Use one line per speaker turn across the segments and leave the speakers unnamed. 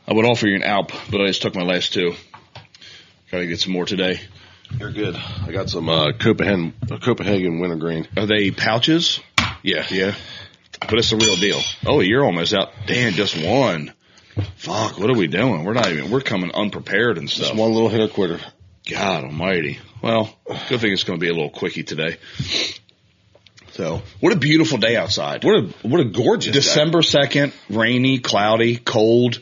I would offer you an Alp, but I just took my last two. Gotta get some more today.
You're good. I got some Copenhagen wintergreen.
Are they pouches?
Yeah.
Yeah. But it's the real deal. Oh, you're almost out. Dan, just one. Fuck, what are we doing? We're coming unprepared and stuff.
Just one little hitter quitter.
God almighty. Well, good thing it's going to be a little quickie today. So, what a beautiful day outside.
What a gorgeous
December 2nd, rainy, cloudy, cold.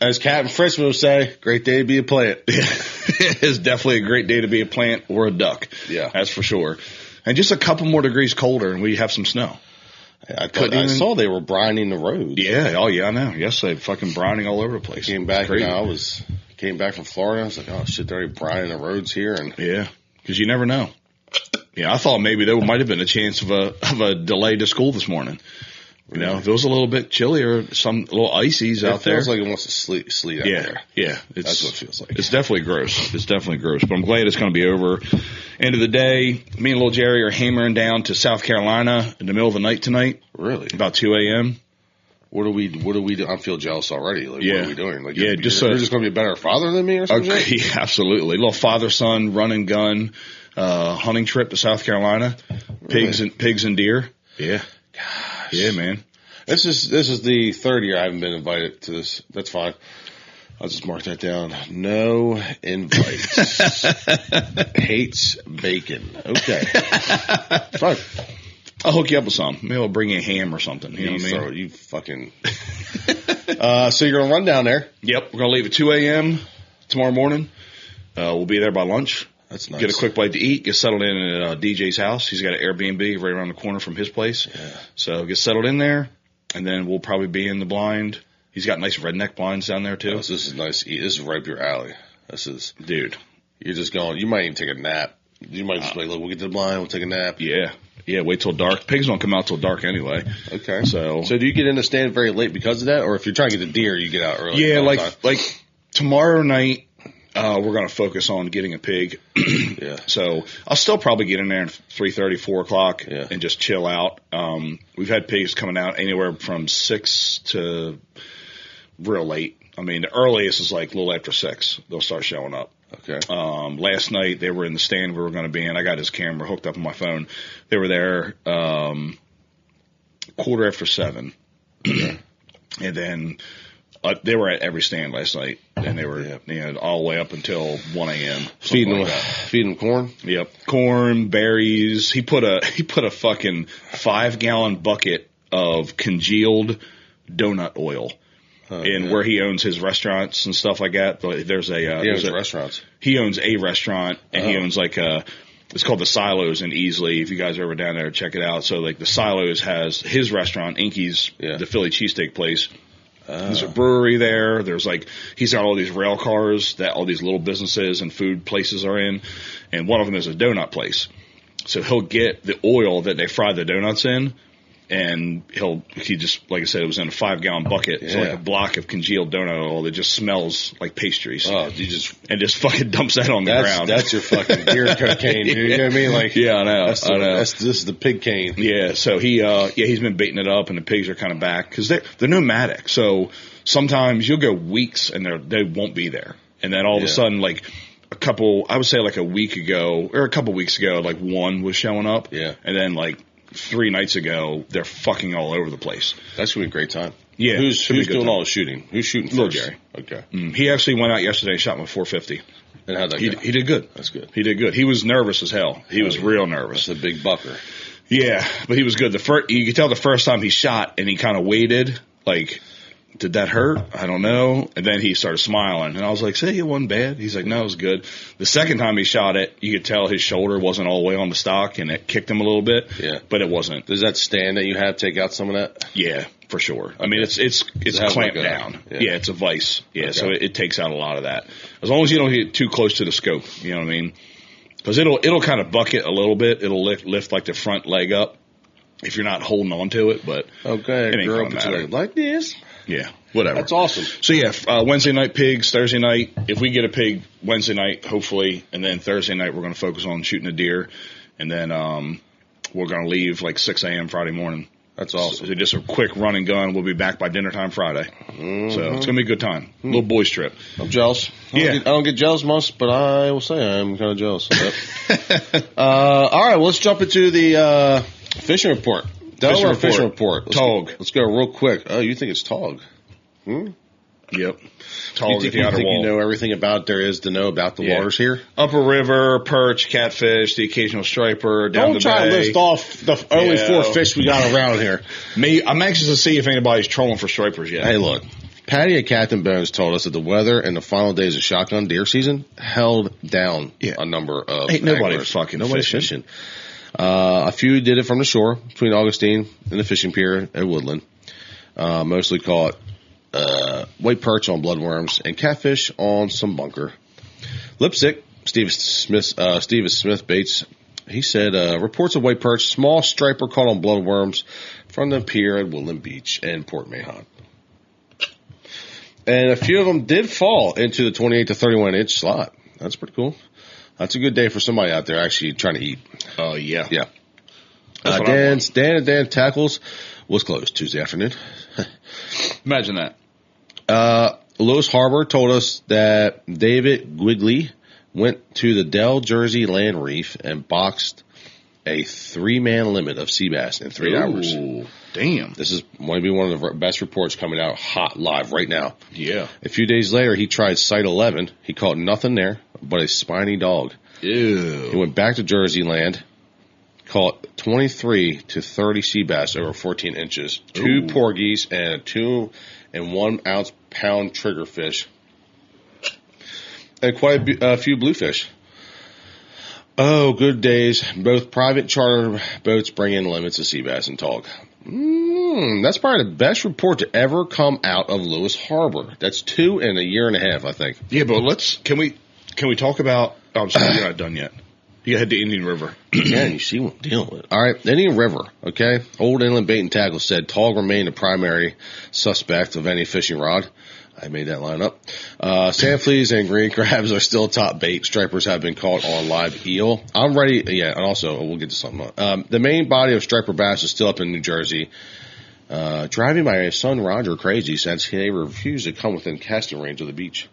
As Captain Fritzman would say, great day to be a plant.
It's definitely a great day to be a plant or a duck.
Yeah.
That's for sure. And just a couple more degrees colder and we have some snow.
I saw they were brining the road.
Yeah, oh yeah, I know. Yesterday, fucking brining all over the place.
Came back, came back from Florida. I was like, oh shit, they're already brining the roads here. And
yeah, because you never know. Yeah, I thought maybe there might have been a chance of a delay to school this morning. You know, if it was a little bit chillier, some little ices out there.
It feels like it wants to sleet out there.
Yeah,
that's what it feels like.
It's definitely gross. It's definitely gross. But I'm glad it's going to be over. End of the day, me and little Jerry are hammering down to South Carolina in the middle of the night tonight.
Really?
About 2 a.m.
What do we do? I feel jealous already. Like,
yeah.
What are we doing? Like,
yeah,
you're just going to be a better father than me or something?
Okay, yeah, absolutely. A little father-son run and gun hunting trip to South Carolina. Pigs and deer. Yeah.
Gosh.
Yeah, man.
This is the third year I haven't been invited to this. That's fine. I'll just mark that down. No invites. Hates bacon. Okay. Fine.
I'll hook you up with some. Maybe I'll bring you a ham or something. You know what I mean?
You fucking. So you're gonna run down there?
Yep. We're gonna leave at 2 a.m. tomorrow morning. We'll be there by lunch.
That's nice.
Get a quick bite to eat. Get settled in at DJ's house. He's got an Airbnb right around the corner from his place.
Yeah.
So get settled in there, and then we'll probably be in the blind. He's got nice redneck blinds down there too.
Oh, so this is nice. This is right up your alley.
Dude.
You're just going. You might even take a nap. You might just be like, look, we'll get to the blind. We'll take a nap.
Yeah. Yeah, wait till dark. Pigs don't come out till dark anyway.
Okay.
So
do you get in the stand very late because of that? Or if you're trying to get the deer, you get out early?
Yeah, like tomorrow night, we're going to focus on getting a pig.
Yeah.
So I'll still probably get in there at 3:30, 4 o'clock and just chill out. We've had pigs coming out anywhere from 6 to real late. I mean, the earliest is like a little after 6. They'll start showing up.
Okay.
Last night they were in the stand we were going to be in. I got his camera hooked up on my phone. They were there, 7:15.
Okay.
And then, they were at every stand last night and they were, all the way up until 1 a.m.
Feeding them corn?
Yep. Corn, berries. He put a fucking 5-gallon bucket of congealed donut oil. Where he owns his restaurants and stuff like that. There's
restaurants.
He owns a restaurant and he owns it's called the Silos in Easley. If you guys are ever down there, check it out. So like the Silos has his restaurant, Inky's, the Philly cheesesteak place. There's a brewery there. There's he's got all these rail cars that all these little businesses and food places are in. And one of them is a donut place. So he'll get the oil that they fry the donuts in. And he just, like I said, it was in a 5-gallon bucket. It's like a block of congealed donut oil that just smells like pastries.
Oh,
and just fucking dumps that on the ground.
That's your fucking beer cocaine, dude. You know what I mean? Like,
yeah, I know.
This is the pig cane.
Yeah. So he's been baiting it up and the pigs are kind of back because they're nomadic. So sometimes you'll go weeks and they won't be there. And then all of a sudden, a couple weeks ago, one was showing up.
Yeah.
And then 3 nights ago, they're fucking all over the place.
That's going to be a great time.
Yeah.
Who's doing all the shooting? Who's shooting first?
Little Jerry.
Okay.
He actually went out yesterday and shot him with .450.
And how'd that go?
He did good.
That's good.
He did good. He was nervous as hell. He was real nervous.
That's a big bucker.
Yeah, but he was good. You could tell the first time he shot and he kind of waited, did that hurt? I don't know. And then he started smiling. And I was like, say, it wasn't bad. He's like, no, it was good. The second time he shot it, you could tell his shoulder wasn't all the way on the stock and it kicked him a little bit.
Yeah.
But it wasn't.
Does that stand that you have take out some of that?
Yeah, for sure. Okay. I mean, it's clamped down. Yeah, it's a vise. Yeah, okay. So it takes out a lot of that. As long as you don't get too close to the scope, you know what I mean? Because it'll kind of bucket a little bit. It'll lift the front leg up if you're not holding on to it. But
okay, girl, put your leg like this.
Yeah, whatever.
That's awesome.
So yeah, Wednesday night pigs, Thursday night. If we get a pig Wednesday night, hopefully, and then Thursday night we're going to focus on shooting a deer, and then we're going to leave 6 a.m. Friday morning.
That's awesome.
So just a quick run and gun. We'll be back by dinner time Friday. Mm-hmm. So it's going to be a good time. Little boys trip.
I'm jealous. I don't get jealous much, but I will say I am kind of jealous. All right, well, let's jump into the fishing report. Delaware fishing report. Let's go real quick. Oh, you think it's Tog?
Yep.
You think you know everything about there is to know about the waters here?
Upper river, perch, catfish, the occasional striper, down the bay.
Don't try to list off the only 4 fish we got around here.
I'm anxious to see if anybody's trolling for stripers yet.
Hey, look. Patty at Captain Bones told us that the weather and the final days of shotgun deer season held down a number of
Ain't nobody fucking fishing.
A few did it from the shore between Augustine and the fishing pier at Woodland. Mostly caught white perch on bloodworms and catfish on some bunker. Lipstick, Steve Smith Baits, he said, reports of white perch, small striper caught on bloodworms from the pier at Woodland Beach and Port Mahon. And a few of them did fall into the 28 to 31 inch slot. That's pretty cool. That's a good day for somebody out there actually trying to eat.
Oh, yeah.
Yeah. Dan Tackles was closed Tuesday afternoon.
Imagine that.
Lewis Harbor told us that David Gwigley went to the Dell Jersey Land Reef and boxed a 3-man limit of sea bass in 3 hours.
Damn.
This is going to be one of the best reports coming out hot live right now.
Yeah.
A few days later, he tried Site 11. He caught nothing there but a spiny dog.
Ew.
He went back to Jersey Land, caught 23 to 30 sea bass over 14 inches, 2 porgies, and a 2 and 1 ounce pound triggerfish, and quite a few bluefish. Oh, good days. Both private charter boats bring in limits of sea bass and tog. That's probably the best report to ever come out of Lewis Harbor. That's 2 in a year and a half, I think.
Yeah, but can we talk about, I'm sorry, you're not done yet. You head to Indian River.
Yeah, you see what I'm dealing with. All right, Indian River, okay? Old Inland Bait and Tackle said tog remained the primary suspect of any fishing rod. I made that line up. Sand fleas and green crabs are still top bait. Stripers have been caught on live eel. I'm ready. Yeah, and also, we'll get to something. The main body of striper bass is still up in New Jersey. Driving my son Roger crazy since they refused to come within casting range of the beach.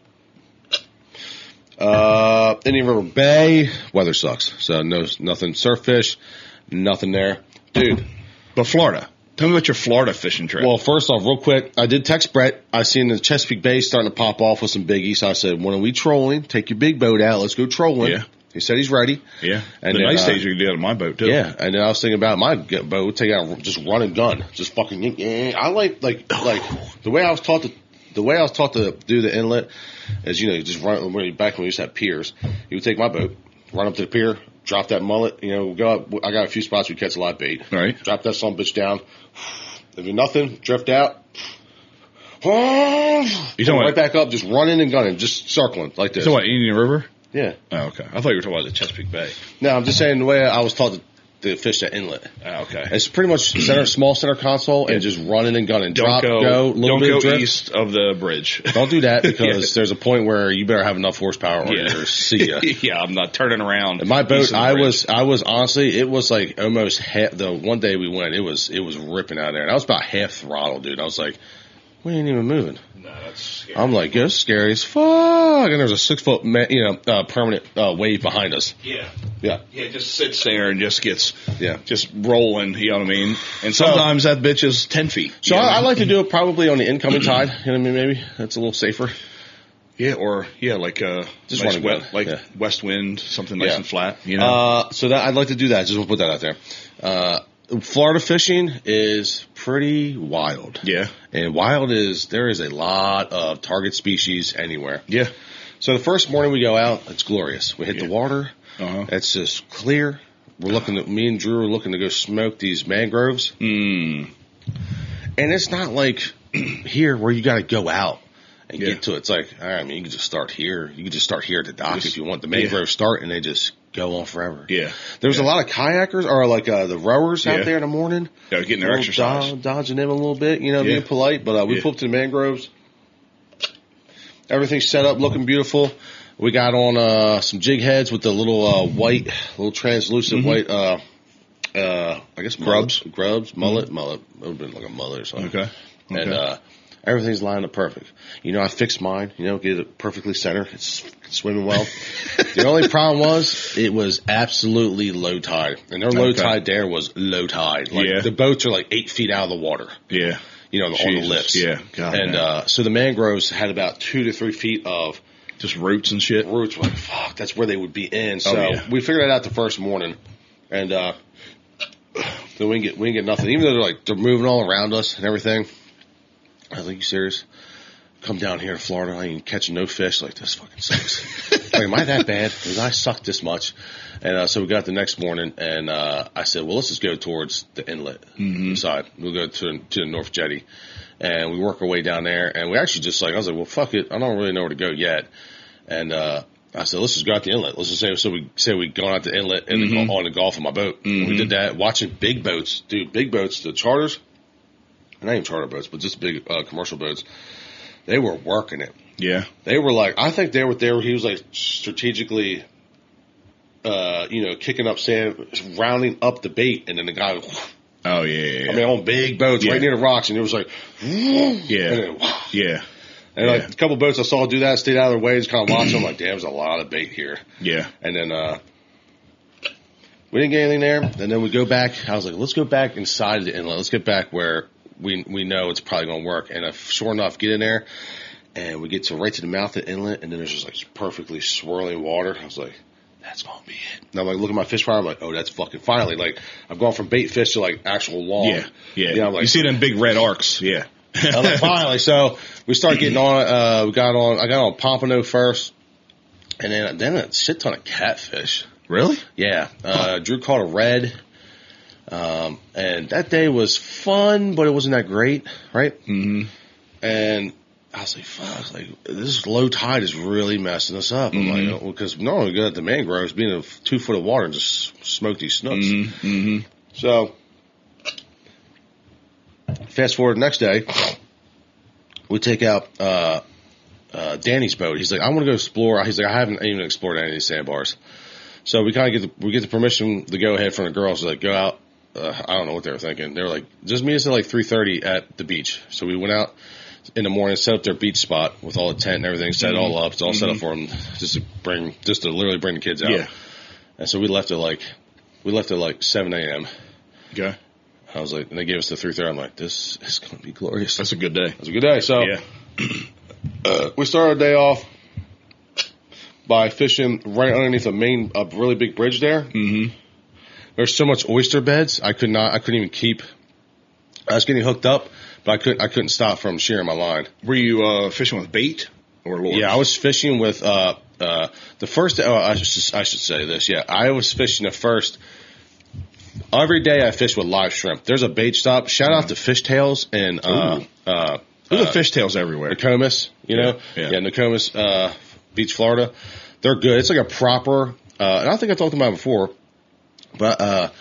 Indian River Bay, weather sucks. So nothing surf fish, nothing there. Dude.
But Florida. Tell me about your Florida fishing trip.
Well, first off, real quick, I did text Brett. I seen the Chesapeake Bay starting to pop off with some biggies. So I said, when are we trolling? Take your big boat out. Let's go trolling.
Yeah.
He said he's ready.
Yeah. And the nice days you can do it on my boat, too.
Yeah. And then I was thinking about my boat, take out, just run and gun. Just fucking, I like the way I was taught to do the inlet is, you just run, back when we used to have piers, you would take my boat, run up to the pier, drop that mullet, go up. I got a few spots we catch a lot of bait.
Right.
Drop that son of a bitch down. If you're nothing, drift out. Right back up, just running and gunning, just circling like this.
So what, Indian River?
Yeah.
Oh, okay. I thought you were talking about the Chesapeake Bay.
No, I'm just saying the way I was taught to fish that inlet.
Oh, okay.
It's pretty much small center console and just running and gunning.
Don't go east of the bridge.
Don't do that because there's a point where you better have enough horsepower or you're see ya.
Yeah, I'm not turning around.
In my boat, I was honestly, it was like almost half. The one day we went, it was ripping out there, and I was about half throttle, dude. I was like, we ain't even moving.
No, that's scary.
I'm like, it's scary as fuck. And there's a 6 foot, permanent wave behind us.
Yeah.
Yeah.
Yeah, it just sits there and just gets just rolling, you know what I mean? And sometimes that bitch is 10 feet.
So I like to do it probably on the incoming tide. You know what I mean? Maybe that's a little safer.
Yeah, or like
just
nice west wind, something nice and flat.
So that I'd like to do that. Just want to put that out there. Florida fishing is pretty wild.
Yeah.
And there is a lot of target species anywhere.
Yeah.
So the first morning we go out, it's glorious. We hit the water. It's just clear. Me and Drew are looking to go smoke these mangroves. And it's not like here where you got to go out and get to it. It's like, all right, you can just start here. You can just start here at the dock if you want. The mangroves start and they just go on forever.
Yeah.
There's a lot of kayakers or like the rowers out there in the morning.
Yeah, getting their exercise.
Dodging them a little bit, being polite. But we pulled up to the mangroves. Everything's set up, looking beautiful. We got on some jig heads with the little translucent white I guess
grubs,
mullet. It would have been like a mullet or something.
Okay.
And everything's lined up perfect. I fixed mine. Get it perfectly centered. It's swimming well. The only problem was it was absolutely low tide, and their low tide there was low tide. Like the boats are like 8 feet out of the water.
Yeah.
On the lifts.
Yeah. God,
and so the mangroves had about 2 to 3 feet of
just roots and shit.
Roots were like, fuck, that's where they would be in. So we figured that out the first morning, and then we didn't get nothing. Even though they're moving all around us and everything. I was like, you serious? Come down here to Florida, I ain't catching no fish. Like, this fucking sucks. Am I that bad? Because I suck this much. And so we got the next morning, and I said, well, let's just go towards the inlet side. We'll go to the North Jetty. And we work our way down there, and we actually just I was like, well, fuck it. I don't really know where to go yet. And I said, let's just go out the inlet. Let's just say we gone out the inlet and then go on the Gulf on my boat. And we did that, watching big boats. Dude, big boats, the charters. Not even charter boats, but just big commercial boats. They were working it.
Yeah.
They were I think they were there. He was strategically, kicking up sand, rounding up the bait, and then the guy.
Oh yeah.
I mean, on big boats right near the rocks, and it was like.
Yeah.
And then,
yeah.
And a couple of boats I saw do that, stayed out of their way, just kind of watched them. I'm like, damn, there's a lot of bait here.
Yeah.
And then we didn't get anything there. And then we go back. I was like, let's go back inside the inlet. Let's get back where we know it's probably going to work. And sure enough, get in there, and we get right to the mouth of the inlet, and then there's just perfectly swirling water. I was like, that's going to be it. And I'm looking at my fish fry. I'm like, oh, that's fucking finally. I've gone from bait fish to actual long.
Yeah. You see them big red arcs. Yeah.
I'm like, finally. So we started getting on. I got on pompano first, and then a shit ton of catfish.
Really?
Yeah. Drew caught a red. And that day was fun, but it wasn't that great, right?
Mm-hmm.
And I was like, fuck, this low tide is really messing us up. I'm like, because normally we go at the mangroves, being in 2 foot of water and just smoke these snooks.
Mm-hmm.
So, fast forward the next day, we take out, Danny's boat. He's like, I want to go explore. He's like, I haven't even explored any of these sandbars. So we kind of get the permission to go ahead from the girls to go out. I don't know what they were thinking. They were like, just meet us at 3:30 at the beach. So we went out in the morning, set up their beach spot with all the tent and everything, set it all up. It's all set up for them just to literally bring the kids out. Yeah. And so we left at 7 a.m.
Okay.
I was like, and they gave us the 3:30. I'm like, this is going to be glorious.
That's a good day.
That's a good day. So we started our day off by fishing right underneath a really big bridge there.
Mm-hmm.
There's so much oyster beds. I couldn't even keep. I was getting hooked up, but I couldn't stop from shearing my line.
Were you fishing with bait or lures?
Yeah, I was fishing with the first. Oh, I should say this. Yeah, I was fishing the first. Every day I fish with live shrimp. There's a bait stop. Shout out to Fishtails and
there's a Fishtails everywhere.
Nokomis, Nokomis Beach, Florida. They're good. It's like a proper. And I think I talked about it before. But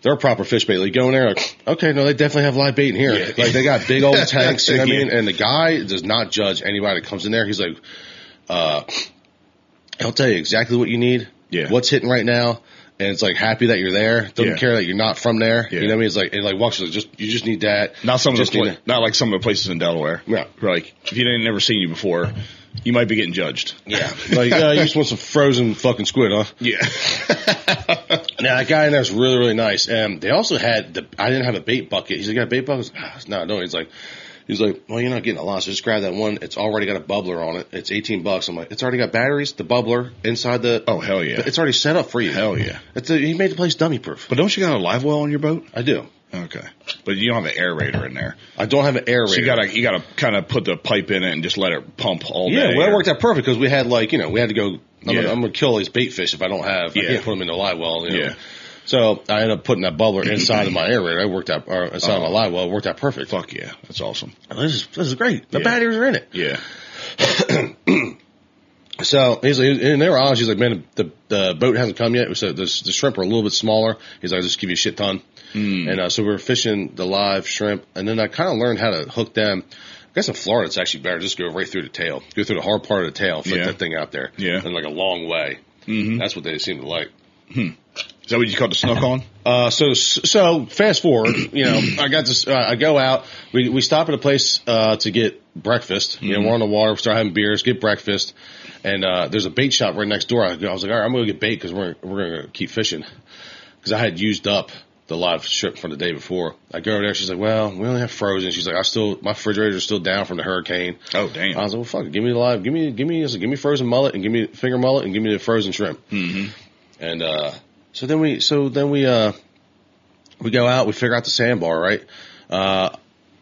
they're a proper fish bait. You go in there, okay, no, they definitely have live bait in here. Yeah. They got big old tanks, you know what I mean? And the guy does not judge anybody that comes in there. He's like, he'll tell you exactly what you need, what's hitting right now, and it's happy that you're there. Doesn't care that you're not from there. Yeah. You know what I mean? It's walks you just need that.
Not like some of the places in Delaware.
Yeah.
If you didn't never seen you before, you might be getting judged.
Yeah. You just want some frozen fucking squid, huh?
Yeah.
Now, that guy in there is really, really nice. And they also had I didn't have a bait bucket. He's like, got a bait bucket? No. He's like, well, you're not getting a lot, so just grab that one. It's already got a bubbler on it. It's $18. I'm like, it's already got batteries, the bubbler, inside the...
Oh, hell yeah.
It's already set up for you.
Hell yeah.
He made the place dummy-proof.
But don't you got a live well on your boat?
I do.
Okay. But you don't have an aerator in there.
I don't have an aerator.
So you gotta kind of put the pipe in it and just let it pump all day.
Yeah, well, it worked out perfect because we had we had to go... I'm going to kill these bait fish if I don't have... I can't put them in the live well. Yeah. So I ended up putting that bubbler inside of my aerator. It worked out, or inside of my live well. It worked out perfect.
Fuck yeah. That's awesome.
This is great. The batteries are in it.
Yeah.
So he's like, and they were honest. He's like, man, the boat hasn't come yet. So the shrimp are a little bit smaller. He's like, I'll just give you a shit ton. And so we were fishing the live shrimp, and then I kind of learned how to hook them. I guess in Florida it's actually better just go right through the tail, go through the hard part of the tail, flick that thing out there, and a long way. Mm-hmm. That's what they seem to like.
that what you called the snook on?
So fast forward, I got this, I go out, we stop at a place, to get breakfast. We're on the water, we start having beers, get breakfast. And, there's a bait shop right next door. I was like, all right, I'm going to get bait because we're going to keep fishing. Because I had used up the live shrimp from the day before. I go over there. She's like, well, we only have frozen. She's like, my refrigerator's still down from the hurricane.
Oh, damn.
I was like, well, fuck it. Give me the live. Give me frozen mullet and give me finger mullet and give me the frozen shrimp.
Mm-hmm.
And, so then we go out, we figure out the sandbar, right?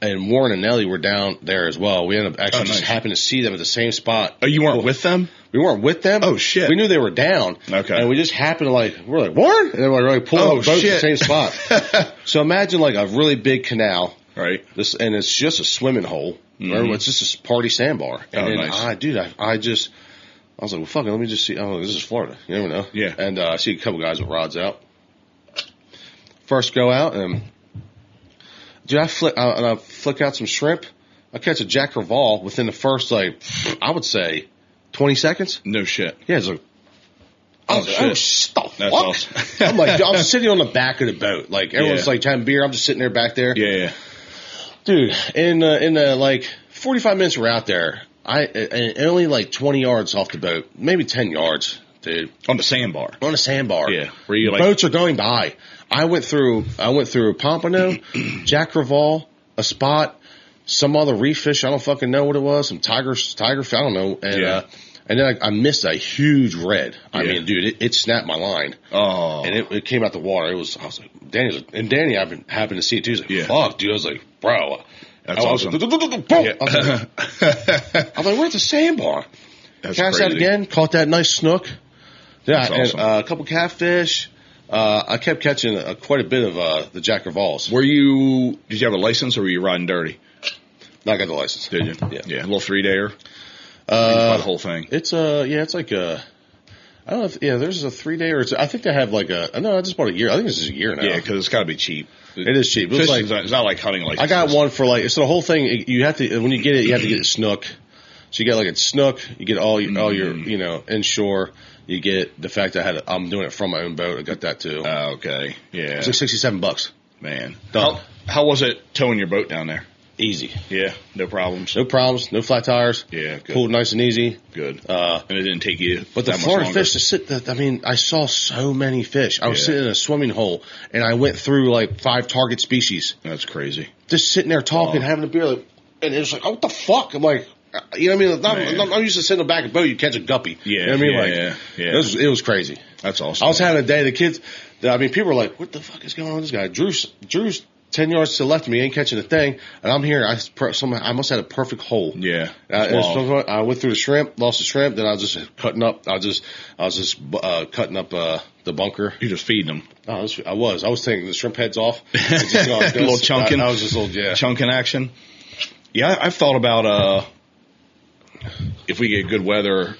And Warren and Nellie were down there as well. We ended up actually just happened to see them at the same spot.
Oh, you weren't with them?
We weren't with them.
Oh, shit.
We knew they were down.
Okay.
And we just happened to we're like, Warren? And then we're like pulling up boats at the same spot. So imagine like a really big canal.
Right.
And it's just a swimming hole. Mm-hmm. It's just a party sandbar. And then nice. I was like, well, fuck it, let me just see. Oh, this is Florida. You never know.
Yeah.
And I see a couple guys with rods out. First go out, and I flick out some shrimp. I catch a Jack Crevalle within the first, I would say, 20 seconds.
No shit.
Yeah, it's like,
shit.
The fuck?
That's awesome.
I'm like, I was sitting on the back of the boat. Like, everyone's having beer. I'm just sitting there back there.
Yeah.
Dude, in the 45 minutes we're out there, and only 20 yards off the boat, maybe 10 yards, dude.
On the sandbar.
On the sandbar.
Yeah. Where you
boats are going by. I went through Pompano, Jack Crevalle, a spot, some other reef fish. I don't fucking know what it was. Some tiger fish. I don't know. And, and then I missed a huge red. I mean, dude, it snapped my line.
Oh.
And it came out the water. I was like, Danny happened to see it too. He's like, fuck, dude. I was like, bro.
That's awesome.
I was like, where's the sandbar? Cast out again, caught that nice snook. Yeah,
awesome.
And a couple catfish. I kept catching quite a bit of the Jack Crevalles.
Did you have a license or were you riding dirty?
No, I got the license.
Did you?
Yeah.
A little 3-dayer? The whole thing.
It's like a, I don't know if, there's a 3-day or I think they have no, I just bought a year. I think this is a year now.
Yeah, because it's got to be cheap.
It is cheap.
It's not like hunting licenses.
I got one for so the whole thing, you have to, when you get it, you have to get a snook. So you get a snook, you get all your, inshore. You get the fact that I'm doing it from my own boat. I got that too.
Okay. Yeah.
It's like $67.
Man.
Done.
How was it towing your boat down there?
Easy.
Yeah. No problems.
No problems. No flat tires.
Yeah. Good.
Pulled nice and easy.
Good. And it didn't take you.
But the Florida fish to sit. I saw so many fish. I was sitting in a swimming hole and I went through 5 target species.
That's crazy.
Just sitting there talking, having a beer, and it was like, oh, what the fuck? I'm like, you know what I mean? I'm used to sitting on the back of a boat, you catch a guppy.
Yeah.
You know what I mean? Yeah. It was crazy.
That's awesome.
I was having a day. The kids, people were like, what the fuck is going on with this guy? Drew's 10 yards to the left of me, ain't catching a thing, and I'm here. I must have had a perfect hole.
Yeah.
I went through the shrimp, lost the shrimp, then I was just cutting up. I was just cutting up the bunker.
You're just feeding them.
I was taking the shrimp heads off.
Just a little chunking.
I was just a little,
chunking action. Yeah, I've thought about if we get good weather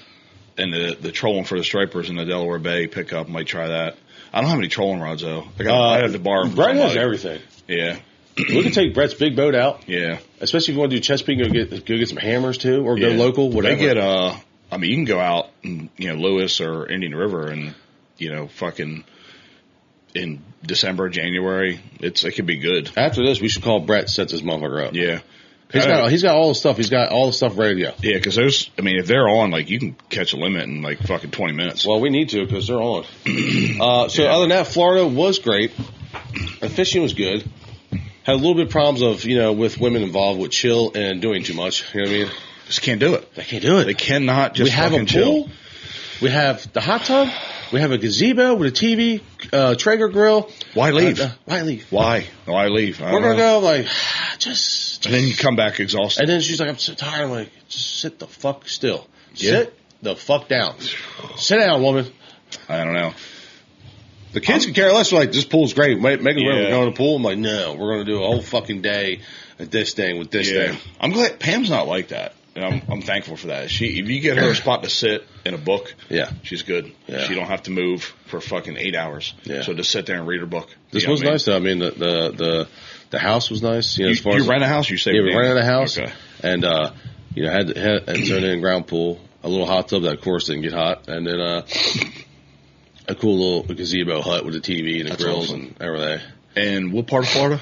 and the trolling for the stripers in the Delaware Bay pickup, might try that. I don't have any trolling rods though. I have to borrow.
Brett has everything.
Yeah.
We can take Brett's big boat out.
Yeah.
Especially if you want to do Chesapeake, go get some hammers too, or go local, whatever.
They get you can go out and, Lewis or Indian River and, fucking in December, January, it could be good.
After this, we should call Brett, set this motherfucker up.
Yeah.
He's got all the stuff. He's got all the stuff ready to go.
Yeah, because if they're on, you can catch a limit in fucking 20 minutes.
Well, we need to because they're on. Other than that, Florida was great. The fishing was good. Had a little bit of problems of, with women involved with chill and doing too much. You know what I mean?
Just can't do it.
They can't do it.
They cannot just
fucking chill. We have a pool. We have the hot tub. We have a gazebo with a TV, Traeger grill.
Why leave?
Why leave?
Why leave?
We're going to go, just.
And then you come back exhausted.
And then she's like, I'm so tired. I'm like, just sit the fuck still. Sit the fuck down. Sit down, woman.
I don't know.
The kids can care less. They're like, this pool's great. Make it we're going to the pool. I'm like, no, we're going to do a whole fucking day at this thing with this thing.
I'm glad Pam's not like that. And I'm thankful for that. If you get her a spot to sit in a book, she's good. Yeah. She don't have to move for fucking 8 hours. Yeah. So just sit there and read her book.
This was nice though. I mean, the house was nice.
You rent a house? You say?
Yeah, we rented a house.
Okay.
And had its own in-ground pool, a little hot tub that of course didn't get hot, and then a cool little gazebo hut with a TV and grills and everything.
And what part of Florida?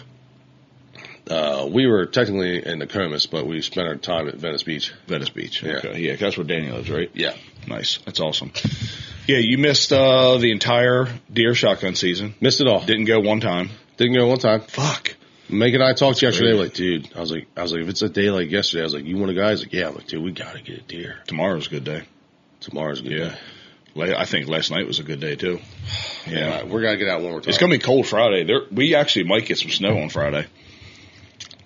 We were technically in Nokomis, but we spent our time at Venice Beach.
Venice Beach. Okay. Yeah, that's where Danny lives, right?
Yeah.
Nice. That's awesome. Yeah, you missed the entire deer shotgun season.
Missed it all.
Didn't go one time.
Fuck. Meg and I talked yesterday. Like, dude, I was like, if it's a day like yesterday, I was like, you want a guy? He's like, yeah. I'm like, dude, we gotta get a deer.
Tomorrow's a good day.
Day.
I think last night was a good day too. Yeah,
we're gonna get out one more time.
It's gonna be cold Friday. We actually might get some snow on Friday.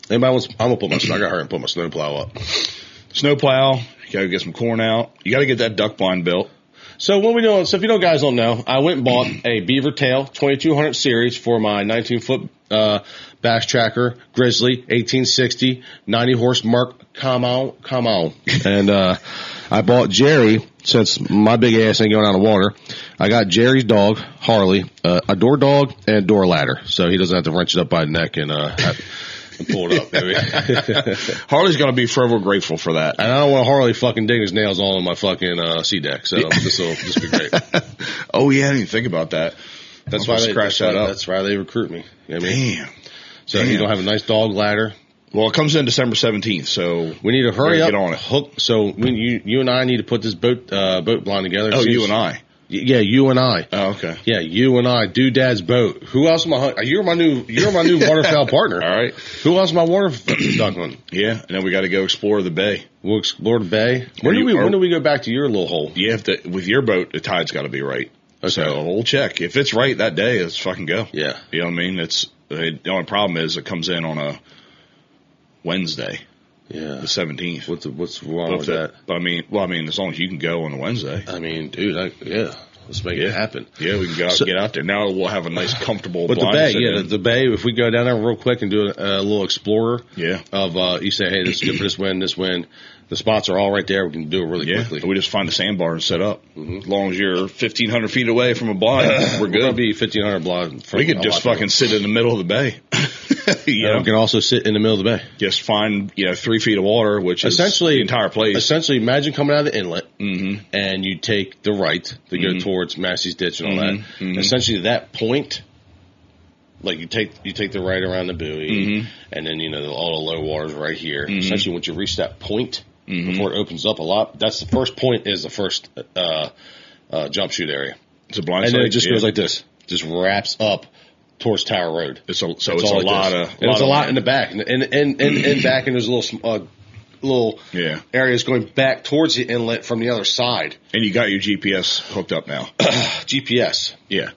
Anybody wants? I'm gonna put my. I got her and put my snow plow up.
Snow plow. You gotta get some corn out. You gotta get that duck blind built.
So what we doing? So if you guys don't know, I went and bought a Beaver Tail 2200 series for my 19-foot bass tracker Grizzly 1860 90 horse Mark. Come on. And I bought Jerry, since my big ass ain't going out of water. I got Jerry's dog Harley, a door dog and door ladder, so he doesn't have to wrench it up by the neck and pull it up, baby.
Harley's gonna be forever grateful for that.
And I don't want Harley fucking dig his nails all on my fucking sea deck, so this will just be great.
Oh yeah, I didn't even think about that.
That's why they recruit me. You know what I mean?
Damn.
So you don't have a nice dog ladder.
Well, it comes in December 17th, so
we need to hurry up.
Get on it.
Hook. So you and I need to put this boat blind together.
Oh, you and I.
Yeah, you and I.
Oh, okay.
Yeah, you and I. Dad's boat. Who else am I? You're my new waterfowl partner.
All right.
Who else am I water duckling?
Yeah, and then we got to go explore the bay.
We'll explore the bay. When do we go back to your little hole?
You have to with your boat. The tide's got to be right. Okay. So we'll check. If it's right that day, let's fucking go.
Yeah.
You know what I mean? The only problem is it comes in on a Wednesday.
Yeah.
The 17th.
What's wrong with that?
But I mean, as long as you can go on a Wednesday.
I mean, dude, let's make it happen.
Yeah, we can get out there. Now we'll have a nice, comfortable
But the bay, if we go down there real quick and do a little explorer of, you say, hey, this is good for this wind. The spots are all right there. We can do it really quickly.
We just find a sandbar and set up. Mm-hmm. As long as you're 1,500 feet away from a blind, we're good.
We'll be 1,500 blind.
We could just fucking sit in the middle of the bay.
We can also sit in the middle of the bay.
Just find 3 feet of water, which is the entire place.
Essentially, imagine coming out of the inlet, and you take the right to go towards Massey's Ditch and all that. Mm-hmm. Essentially, that point, like you take the right around the buoy, and then all the low waters right here. Essentially, once you reach that point. Before it opens up a lot, that's the first point. Is the first jump shoot area.
It's a blind
and
site,
then it just goes like this, just wraps up towards Tower Road.
It's a lot
in the back, and back, and there's little areas going back towards the inlet from the other side.
And you got your GPS hooked up now.
GPS,
yeah.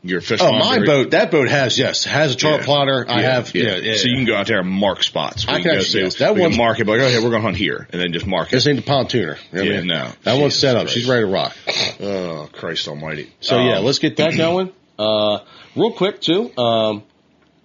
Your fish
boat. That boat has a chart plotter. I have. So
you can go out there and mark spots.
I can actually
that one mark it. Like, okay, we're going to hunt here, and then just mark it.
This ain't the pontooner.
No,
that one's set up. Christ. She's ready to rock.
Oh, Christ Almighty!
So let's get that going. Real quick too.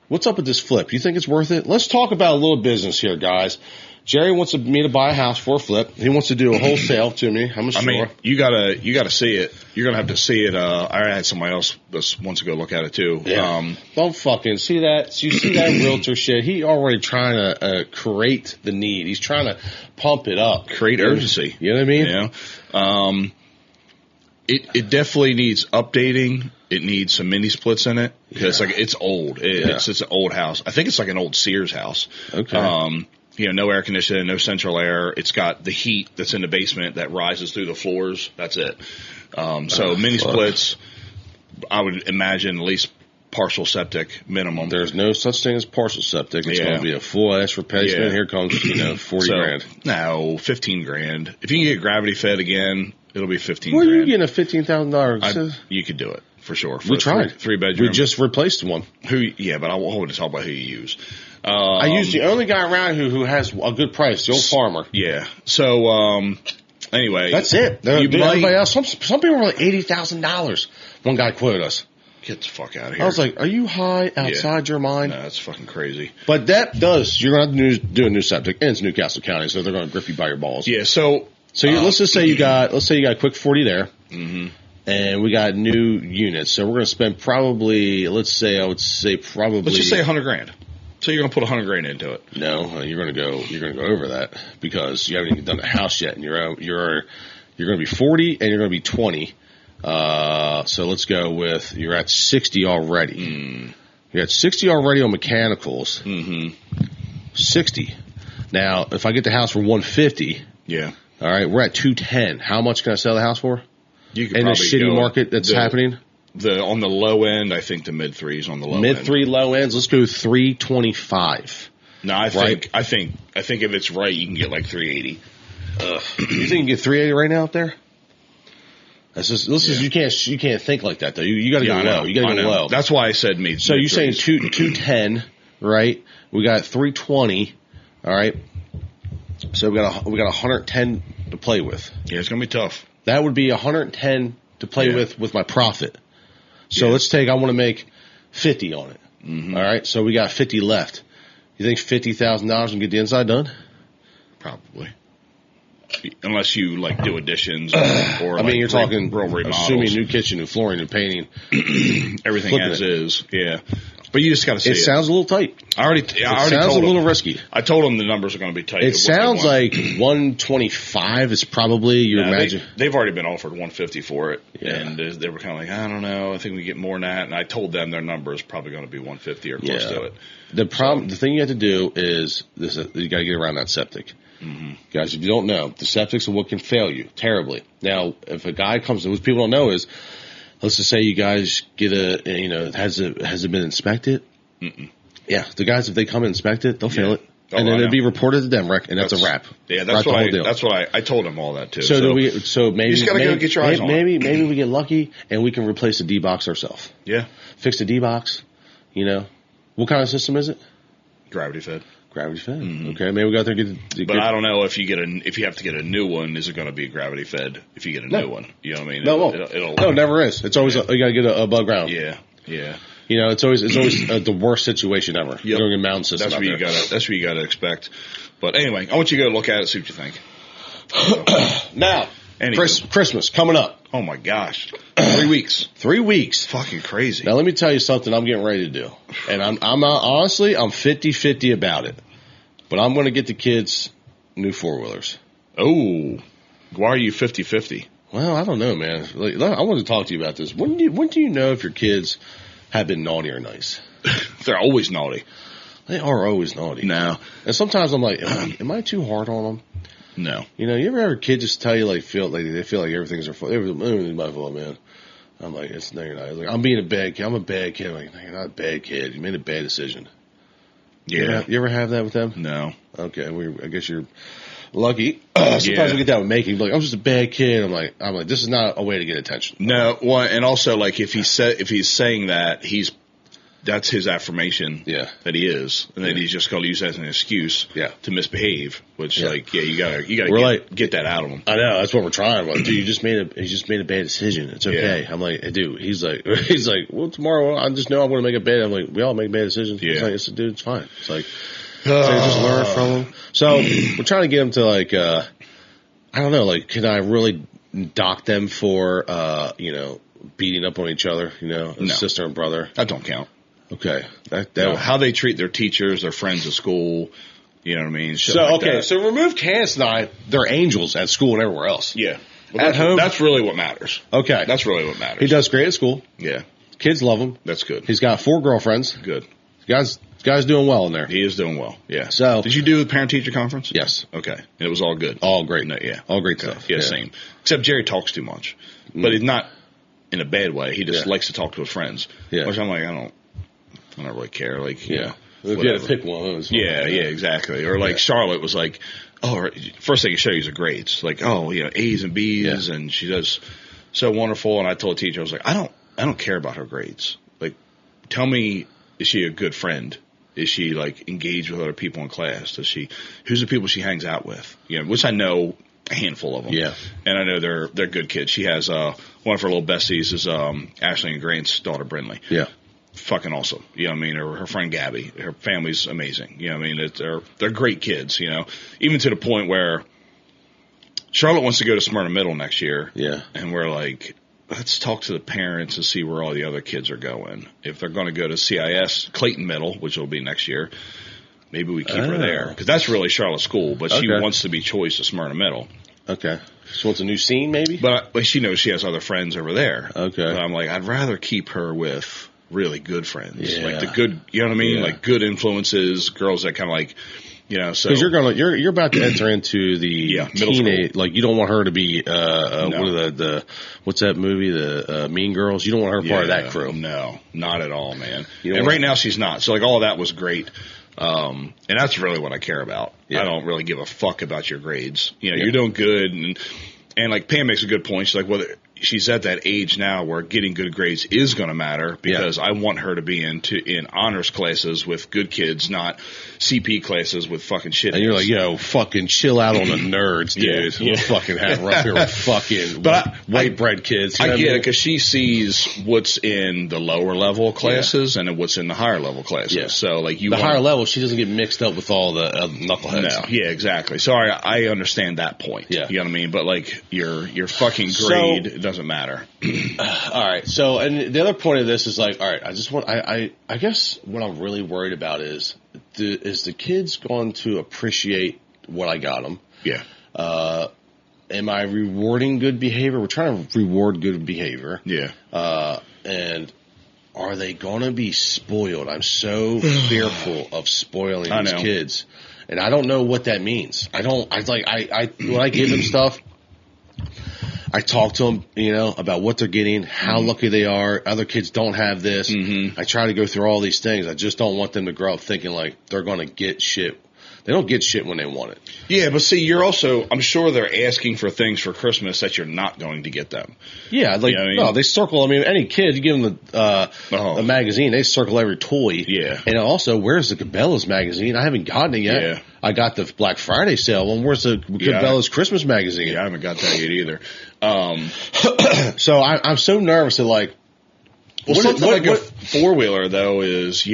What's up with this flip? You think it's worth it? Let's talk about a little business here, guys. Jerry wants me to buy a house for a flip. He wants to do a wholesale to me. I'm sure.
I mean, you gotta see it. You're gonna have to see it. I had somebody else wants to go look at it too.
Yeah. Don't fucking see that. You see that realtor shit? He already trying to create the need. He's trying to pump it up,
create urgency.
You know what I mean?
It definitely needs updating. It needs some mini splits in it because it's old. It's an old house. I think it's like an old Sears house.
Okay.
No air conditioning, no central air. It's got the heat that's in the basement that rises through the floors. That's it. Mini splits, I would imagine at least partial septic minimum.
There's no such thing as partial septic. It's going to be a full ass replacement. Yeah. Here comes, $40 grand.
No, $15,000. If you can get gravity fed again, it'll be $15,000.
Where are you getting a $15,000?
You could do it. For sure.
We tried.
Three bedroom.
We just replaced one.
But I won't talk about who you use.
I use the only guy around who has a good price, the old farmer.
Yeah. So, anyway.
That's it. Everybody else, some people were like $80,000. One guy quoted us.
Get the fuck out of here.
I was like, are you high outside your mind?
No, that's fucking crazy.
But you're going to have to do a new septic, and it's Newcastle County, so they're going to grip you by your balls.
Yeah, so
let's just say you got a quick 40 there. Mm-hmm. And we got new units, so we're going to spend probably, let's just say $100,000. So you're going to put $100,000 into it? No, you're going to go over that because you haven't even done the house yet, and you're going to be 40 and you're going to be 20 So let's go with, you're at 60 already. You're at 60 already on mechanicals. 60. Now, if I get the house for 150,
yeah.
All right, we're at 210. How much can I sell the house for?
You could
in
probably
the shitty market that's happening?
On the low end, I think the mid threes on the low end.
Mid three, low ends. Let's go 325.
No, I think if it's right, you can get like 380.
You think you can get 380 right now out there? That's just, you can't think like that though. You got to go low. You got to go low.
That's why I said mid.
So you're saying 210, right? We got 320. All right. So we got 110 to play with.
Yeah, it's gonna be tough.
That would be 110 to play with my profit. So let's take. I want to make 50 on it. All right. So we got 50 left. You think $50,000 can get the inside done?
Probably. Unless you like do additions, or
I mean, you're talking
real remodels.
Assuming new kitchen, new flooring, new painting,
everything as is. Yeah, but you just got to see it.
It sounds a little tight.
I already
sounds
told
a little risky.
I told them the numbers are going to be tight.
It sounds like 125 is probably your imagine.
They've already been offered 150 for it,
yeah.
And they were kind of like, I don't know. I think we get more than that. And I told them their number is probably going to be 150 or close to it.
The problem, the thing you have to do is this: you got to get around that septic. Guys, if you don't know, the septics are what can fail you terribly. Now, if a guy comes in, what people don't know is, let's just say you guys get has it been inspected? Yeah, the guys, if they come and inspect it, they'll fail it. And then it'll be reported to DEMREC, and that's a wrap.
Yeah, that's what I told them all that too.
So maybe
you just gotta go get your eyes on it.
Maybe we get lucky and we can replace the D-box ourselves.
Yeah.
Fix the D-box, What kind of system is it?
Gravity fed.
Gravity fed. Okay, maybe we got there and get.
But I don't know if you have to get a new one. Is it going to be gravity fed? If you get a new one, you know what I mean?
No, it never is. It's always you got to get above ground.
Yeah.
It's always the worst situation ever.
Yep.
Doing a mountain system.
That's what you got to expect. But anyway, I want you to go look at it, see what you think.
Now, Christmas coming up.
Oh my gosh, 3 weeks.
3 weeks.
Fucking crazy.
Now let me tell you something I'm getting ready to do. And I'm honestly, I'm 50-50 about it. But I'm going to get the kids new 4-wheelers.
Oh, why are you 50-50?
Well, I don't know, man. I want to talk to you about this. When do you know if your kids have been naughty or nice?
They're always naughty.
They are always naughty.
No.
And sometimes I'm like, am I too hard on them?
No.
You ever have a kid just tell you they feel like everything's their fault? It's my fault, man. I'm like, no, you're not. Like, I'm being a bad kid. I'm a bad kid. I'm like, no, you're not a bad kid. You made a bad decision.
Yeah.
You ever have that with them?
No.
Okay. I guess you're lucky. Sometimes we get that with making. Like, I'm just a bad kid. I'm like, this is not a way to get attention.
No. Well, and also like if he's saying that, that's his affirmation.
Yeah.
That he is, and then he's just going to use that as an excuse.
Yeah.
To misbehave. Which you gotta get that out of him.
I know, that's what we're trying. Like, dude, he just made a bad decision. It's okay. Yeah. I'm like, hey, dude. He's like, well, tomorrow I just know I'm going to make a bad. I'm like, we all make bad decisions.
Yeah.
It's like, dude, it's fine. It's like, just learn from him. So we're trying to get him to like, I don't know, like, can I really dock them for, beating up on each other?
No.
Sister and brother.
That don't count.
Okay.
How they treat their teachers, their friends at school, you know what I mean?
So remove Candace and I, they're angels at school and everywhere else.
Yeah. Well, at home. That's really what matters.
Okay.
That's really what matters.
He does great at school.
Yeah.
Kids love him.
That's good.
He's got 4 girlfriends.
Good.
Guy's doing well in there.
He is doing well. Yeah.
So.
Did you do the parent-teacher conference?
Yes.
Okay. And it was all good?
All great.
No, yeah.
All great stuff.
Yeah, same. Except Jerry talks too much. But it's not in a bad way. He just likes to talk to his friends.
Yeah.
Which I'm like, I don't really care. Like,
if you had to pick one,
yeah, exactly. Or like Charlotte was like, first thing you show you is her grades. Like, A's and B's, and she does so wonderful. And I told the teacher, I was like, I don't care about her grades. Like, tell me, is she a good friend? Is she like engaged with other people in class? Who's the people she hangs out with? Which I know a handful of them.
Yeah.
And I know they're good kids. She has one of her little besties is Ashley and Grant's daughter, Brindley.
Yeah.
Fucking awesome. You know what I mean? Or her friend Gabby. Her family's amazing. You know what I mean? They're great kids, even to the point where Charlotte wants to go to Smyrna Middle next year.
Yeah.
And we're like, let's talk to the parents and see where all the other kids are going. If they're going to go to CIS Clayton Middle, which will be next year, maybe we keep her there. Because that's really Charlotte's school, but she wants to be choice to Smyrna Middle.
Okay. She wants a new scene, maybe?
But she knows she has other friends over there.
Okay.
But I'm like, I'd rather keep her with really good friends.
Yeah.
Like the good, you know what I mean?
Yeah.
Like good influences, girls that kind of like, you know, so.
Because you're about to enter into the
middle
teenage,
school.
like you don't want her to be,
No.
what are what's that movie? The Mean Girls? You don't want her part of that crew.
No, not at all, man.
You don't
And
want-
right now she's not. So like all of that was great. And that's really what I care about.
Yeah.
I don't really give a fuck about your grades. You know,
Yeah.
you're doing good. And like Pam makes a good point. She's like, well, she's at that age now where getting good grades is going to matter because I want her to be in honors classes with good kids, not CP classes with fucking shit.
And you're like, yo, fucking chill out on the nerds, dude.
Yeah.
We'll fucking have her up here with fucking white bread kids. You know
I
what
get it
mean?
because she sees what's in the lower level classes and what's in the higher level classes.
Yeah.
So like
The higher level, she doesn't get mixed up with all the knuckleheads.
No, yeah, exactly. So I understand that point.
Yeah.
You know what I mean? But like your fucking grade, it doesn't matter.
All right. So, and the other point of this is like, all right, I guess what I'm really worried about is the kids going to appreciate what I got them?
Yeah.
Am I rewarding good behavior? We're trying to reward good behavior.
Yeah.
And are they going to be spoiled? I'm so fearful of spoiling these kids. And I don't know what that means. When I give them stuff, I talk to them, you know, about what they're getting, how lucky they are. Other kids don't have this. Mm-hmm. I try to go through all these things. I just don't want them to grow up thinking like they're going to get shit. They don't get shit when they want it.
Yeah, but see, you're also, I'm sure they're asking for things for Christmas that you're not going to get them.
Yeah, like,
You know what I mean?
no, they circle, I mean, any kid, you give them a magazine, they circle every toy.
Yeah.
And also, where's the Cabela's magazine? I haven't gotten it yet.
Yeah.
I got the Black Friday sale one. Where's the Cabela's Christmas magazine?
Yeah, I haven't got that yet either.
So I'm so nervous that like,
Well, something like a four-wheeler, though, is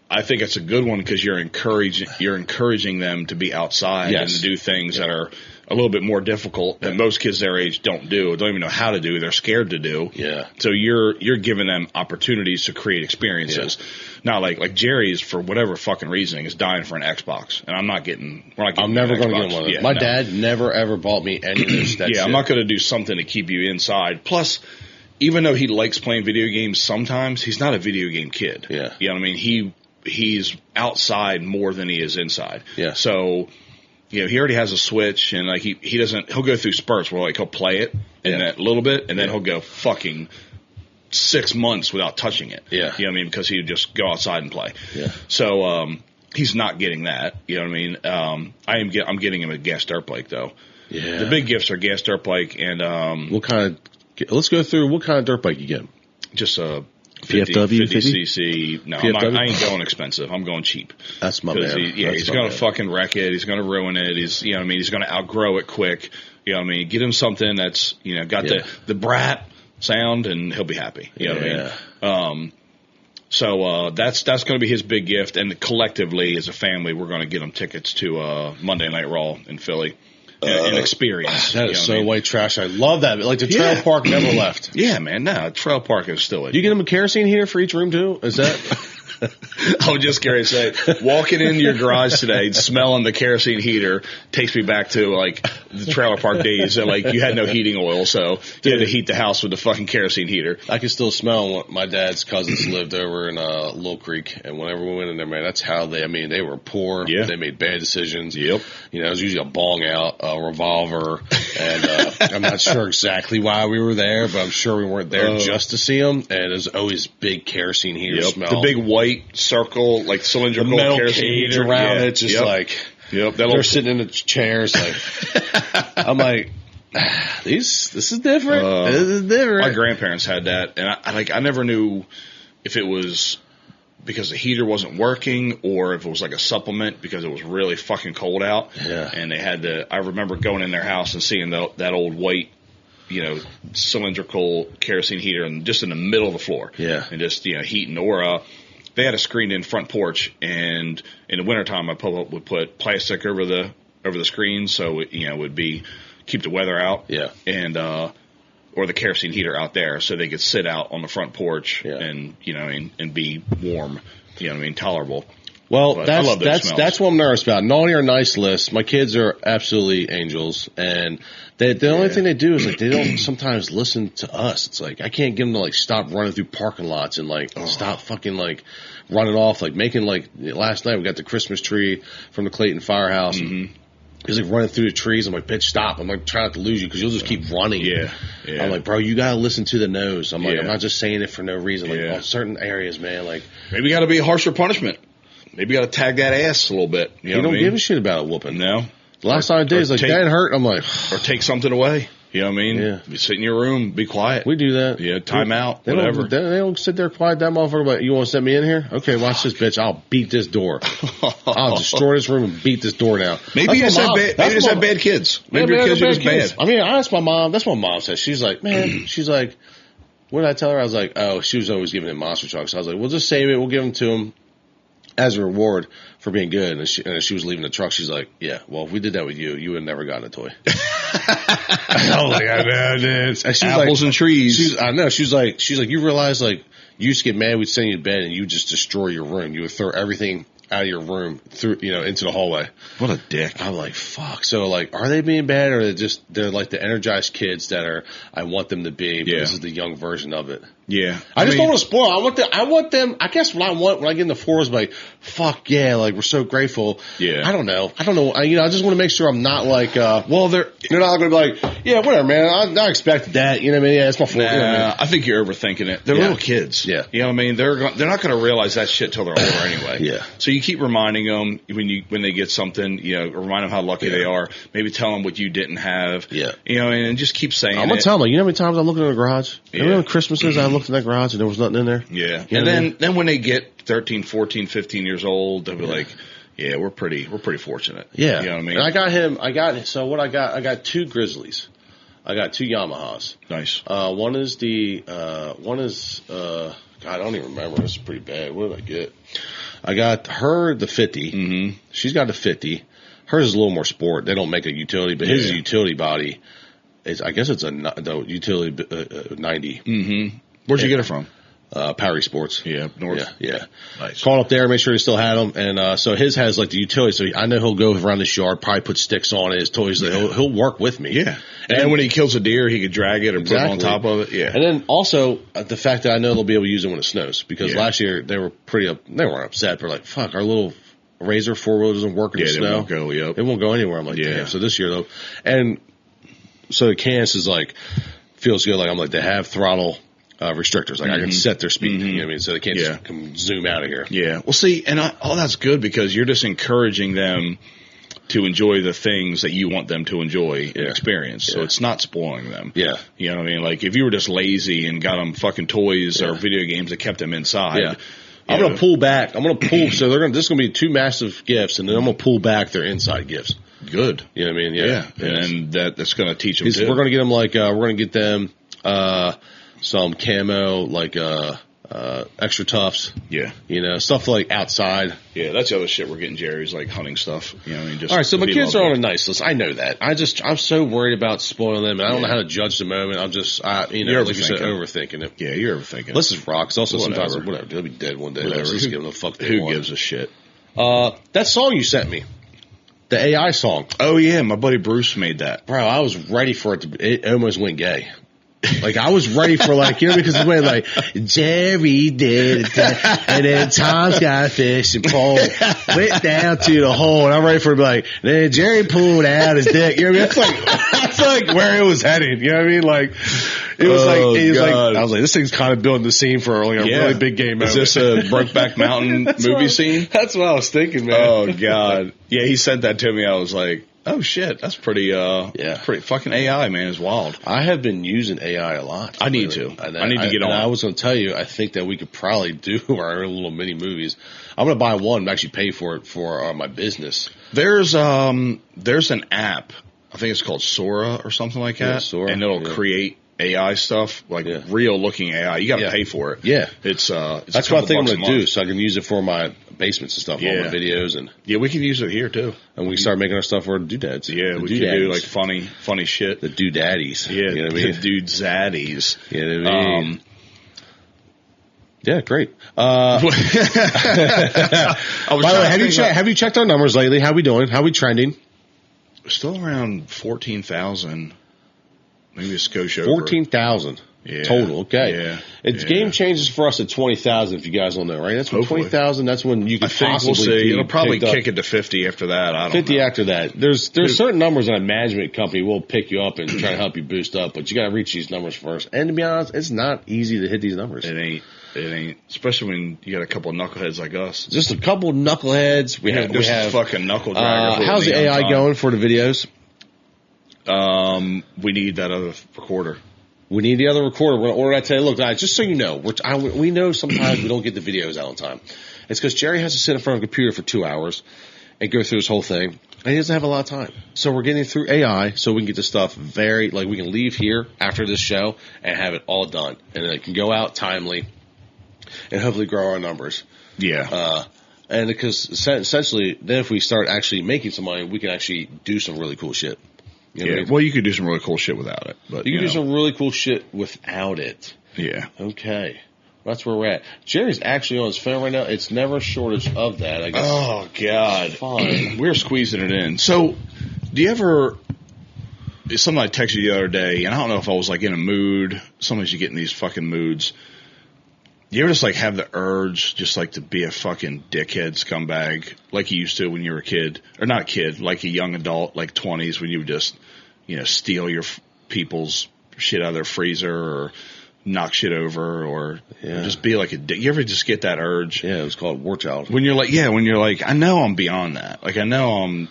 I think it's a good one because you're encouraging them to be outside and to do things that are a little bit more difficult that most kids their age don't even know how to do. They're scared to do. Yeah. So you're giving them opportunities to create experiences. Yeah. Not like Jerry's, for whatever fucking reasoning, is dying for an Xbox, and we're not getting.
I'm never going to get one of them. My dad never ever bought me any of this.
Yeah, I'm not going to do something to keep you inside. Plus, even though he likes playing video games, sometimes he's not a video game kid. Yeah. You know what I mean? He's outside more than he is inside. Yeah. So, you know, he already has a Switch, and like he'll go through spurts where like he'll play it in that little bit, and then he'll go fucking 6 months without touching it. Yeah. You know what I mean? Because he'd just go outside and play. Yeah. So, he's not getting that. You know what I mean? I'm getting him a gas dirt bike though. Yeah. The big gifts are gas dirt bike and
what kind of? Let's go through what kind of dirt bike you get.
Just a.
PFW
50cc. No, I ain't going expensive. I'm going cheap.
That's my man.
He's going to fucking wreck it. He's going to ruin it. He's going to outgrow it quick. You know what I mean? Get him something that's, got the brat sound, and he'll be happy. You know what I mean? So that's going to be his big gift. And collectively, as a family, we're going to get him tickets to Monday Night Raw in Philly. An experience.
That is so white trash. I love that. Like the trailer park never left.
Yeah, man. No, trail park is still it.
You get them a kerosene heater for each room too? Is that?
I was just going to say, walking into your garage today, smelling the kerosene heater takes me back to like the trailer park days. And like you had no heating oil, so you had to heat the house with the fucking kerosene heater.
I can still smell what my dad's cousins lived over in Little Creek, and whenever we went in there, man, that's how they were poor. Yeah. They made bad decisions. Yep. It was usually a bong out, a revolver, and I'm not sure exactly why we were there, but I'm sure we weren't there just to see them. And there's always big kerosene heater smell.
The big white circle, like cylindrical
the metal
kerosene
cage around it, just like they're sitting in the chairs. Like I'm like, this is different. This is different.
My grandparents had that, and I never knew if it was because the heater wasn't working or if it was like a supplement because it was really fucking cold out. Yeah, and they had I remember going in their house and seeing that old white, cylindrical kerosene heater and just in the middle of the floor. Yeah, and just heating or. They had a screened-in front porch, and in the wintertime, I would put plastic over the screen so it would keep the weather out. Yeah, and or the kerosene heater out there, so they could sit out on the front porch and and be warm. Tolerable.
Well,
But I love those smells.
that's what I'm nervous about. Naughty or nice list. My kids are absolutely angels, and the only thing they do is like they don't sometimes listen to us. It's like I can't get them to like stop running through parking lots and like stop fucking like running off, like making like last night we got the Christmas tree from the Clayton Firehouse. Mm-hmm. He's like running through the trees. I'm like, bitch, stop. I'm like trying not to lose you because you'll just keep running.
Yeah.
I'm like, bro, you gotta listen to the nose. I'm like,
Yeah.
I'm not just saying it for no reason. Like on certain areas, man, like
Maybe got to be a harsher punishment. Maybe got to tag that ass a little bit. You know
don't
what I mean?
give a shit about a whooping.
No.
The last time I did, he's like, that hurt. I'm like,
or take something away. You know what I mean?
Yeah.
You sit in your room, be quiet.
we do that.
Yeah, time out,
They
whatever.
They don't sit there quiet, that motherfucker. But you want to set me in here? Okay, watch this, bitch. I'll beat this door. I'll destroy this room and beat this door down.
Maybe you just have bad kids. Maybe your kids are just bad.
I mean, I asked my mom. That's what mom says. She's like, man, she's like, what did I tell her? I was like, oh, she was always giving him monster trucks. I was like, we'll just save it. We'll give them to him as a reward for being good. And she was leaving the truck. She's like, yeah, well, if we did that with you, you would have never gotten a toy. I was like, I know, dude. And
Apples and trees.
I know. She's like, you realize like you used to get mad, we'd send you to bed and you would just destroy your room. You would throw everything out of your room through, into the hallway.
What a dick.
I'm like, fuck. So like, are they being bad or they're like the energized kids that I want them to be, but this is the young version of it.
Yeah.
I just don't want to spoil. I want them. I guess what I want when I get in the floors, like, fuck yeah, like we're so grateful.
Yeah.
I don't know. I just want to make sure I'm not like, they're not going to be like, yeah, whatever, man. I expected that. You know what I mean? Yeah, it's my fault.
Nah,
you know what I mean?
I think you're overthinking it. They're little kids.
Yeah.
You know what I mean? They're not going to realize that shit till they're older anyway.
Yeah.
So you keep reminding them when they get something, remind them how lucky they are. Maybe tell them what you didn't have.
Yeah.
And just keep saying
I'm going to tell them, like, you know how many times I looked in the garage?
Yeah.
Remember when Christmases I looked in that garage and there was nothing in there?
Yeah.
You know
And then when they get 13, 14, 15 years old, they'll be like, yeah, we're pretty fortunate.
Yeah.
You know what I mean?
And I got two Grizzlies. I got two Yamahas.
Nice.
One is God, I don't even remember. It's pretty bad. What did I get? I got her the 50.
Mm-hmm.
She's got a 50. Hers is a little more sport. They don't make a utility, but his is a utility body. I guess it's the utility 90.
Mm-hmm. Where'd you get it from?
Parry Sports.
Yeah, north.
Yeah.
Nice.
Called up there, make sure he still had them, and so his has like the utility. So I know he'll go around this yard, probably put sticks on it, his toys. He'll work with me.
Yeah, and then when he kills a deer, he could drag it and put it on top of it. Yeah,
and then also the fact that I know they'll be able to use it when it snows because last year they weren't upset. They're like, fuck, our little Razor 4-wheel doesn't work in the snow.
It won't go. Yep.
It won't go anywhere. I'm like, damn. So this year though, and so the Canis is like feels good. Like I'm like they have throttle restrictors. Like I can set their speed. You know what I mean? So they can't just come zoom out of here.
Yeah. Well, see, and all that's good because you're just encouraging them to enjoy the things that you want them to enjoy and experience. So it's not spoiling them.
Yeah.
You know what I mean? Like if you were just lazy and got them fucking toys or video games that kept them inside.
Yeah. I'm going to pull back. So this is going to be two massive gifts, and then I'm going to pull back their inside gifts.
Good.
You know what I mean?
Yeah. And that's going to teach them too.
We're going to get them we're going to get them some camo, like extra tufts.
Yeah.
Stuff like outside.
Yeah, that's the other shit we're getting Jerry's like hunting stuff. You know what I mean? Just
all right, so my kids are on a nice list. I know that. I'm so worried about spoiling them, and I don't know how to judge the moment. I'm just, like you said, overthinking it.
Yeah, you're overthinking.
Let's just rock. Also, sometimes they'll be dead one day. Let's just give them the fuck they want.
Who gives a shit?
That song you sent me, the AI song.
Oh yeah, my buddy Bruce made that.
Bro, I was ready for it it almost went gay. Like I was ready for because it went like Jerry did it, and then Tom's got a fish and pole went down to the hole, and I'm ready for it to be like, then Jerry pulled out his dick. You know what I mean? That's like where it was heading. You know what I mean? Like it was like I was like, this thing's kind of building the scene for like a really big game moment.
Is this a Brokeback Mountain movie scene?
That's what I was thinking, man.
Oh god, yeah, he sent that to me. I was like, oh shit, that's pretty pretty fucking AI, man, is wild.
I have been using AI a lot.
I need to. I need to get on.
I was going to tell you, I think that we could probably do our own little mini movies. I'm going to buy one and actually pay for it for my business.
There's an app. I think it's called Sora or something like that.
Yeah, Sora.
And it'll create AI stuff, like real looking AI. You got to pay for it.
Yeah.
It's
that's what I think I'm going to do, so I can use it for my basements and stuff, all my videos. And
we can use it here too.
And we can start making our stuff for doodads.
Yeah, we can do like funny shit.
The doodaddies.
Yeah,
you know what I mean?
The doodzaddies.
You know what I mean? Yeah, great. By the way, have you checked our numbers lately? How we doing? How we trending?
Still around 14,000. Maybe a skosh over.
14,000 total. Okay.
Yeah.
It's game changes for us at 20,000. If you guys don't know, right? That's when 20,000. That's when you can possibly.
We'll see. It'll probably kick it to 50 after that. I don't
50
know.
After that. There's certain numbers that a management company will pick you up and try to help you boost up, but you got to reach these numbers first. And to be honest, it's not easy to hit these numbers.
It ain't, especially when you got a couple of knuckleheads like us.
Just a couple of knuckleheads. We have
fucking knuckle dragger.
How's the AI going for the videos?
We need that other recorder.
We need the other recorder. We're going to order that today. Look, guys, just so you know, we know sometimes we don't get the videos out on time. It's because Jerry has to sit in front of a computer for 2 hours and go through this whole thing, and he doesn't have a lot of time. So we're getting through AI so we can get this stuff we can leave here after this show and have it all done. And it can go out timely and hopefully grow our numbers.
Yeah.
And because essentially, then if we start actually making some money, we can actually do some really cool shit.
You know what I mean? Well, you could do some really cool shit without it. But
you can do some really cool shit without it.
Yeah.
Okay. That's where we're at. Jerry's actually on his phone right now. It's never a shortage of that, I guess.
Oh, God.
Fine.
We're squeezing it in. So, do you ever... Something I texted you the other day, and I don't know if I was, like, in a mood. Sometimes you get in these fucking moods. You ever just, like, have the urge just, like, to be a fucking dickhead scumbag like you used to when you were a kid? Or not a kid, like a young adult, like 20s, when you would just, steal your people's shit out of their freezer or knock shit over or just be like a dick. You ever just get that urge?
Yeah, it was called War Child.
When you're like, I know I'm beyond that. Like, I know I'm,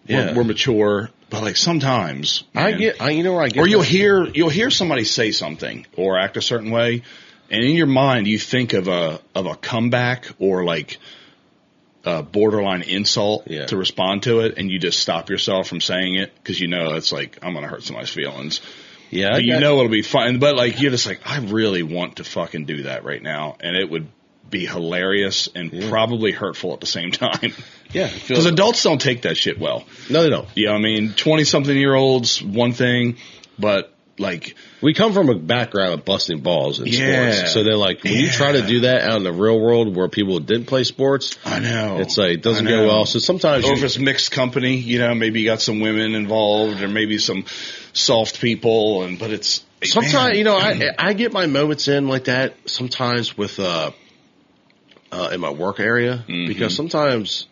we're mature. But like sometimes, man, or you'll hear somebody say something or act a certain way, and in your mind you think of a comeback or like a borderline insult to respond to it, and you just stop yourself from saying it because it's like I'm gonna hurt somebody's feelings.
Yeah,
but it'll be fine. But like you're just like I really want to fucking do that right now, and it would be hilarious and probably hurtful at the same time.
Yeah,
because adults don't take that shit well.
No, they don't.
Yeah, 20-something-year-olds, one thing, but like
we come from a background of busting balls in sports, so they're like when you try to do that out in the real world where people didn't play sports,
I know
it's like it doesn't go well. So sometimes,
or if it's mixed company, maybe you got some women involved, or maybe some soft people, but it's
sometimes I get my moments in like that sometimes with in my work area because sometimes.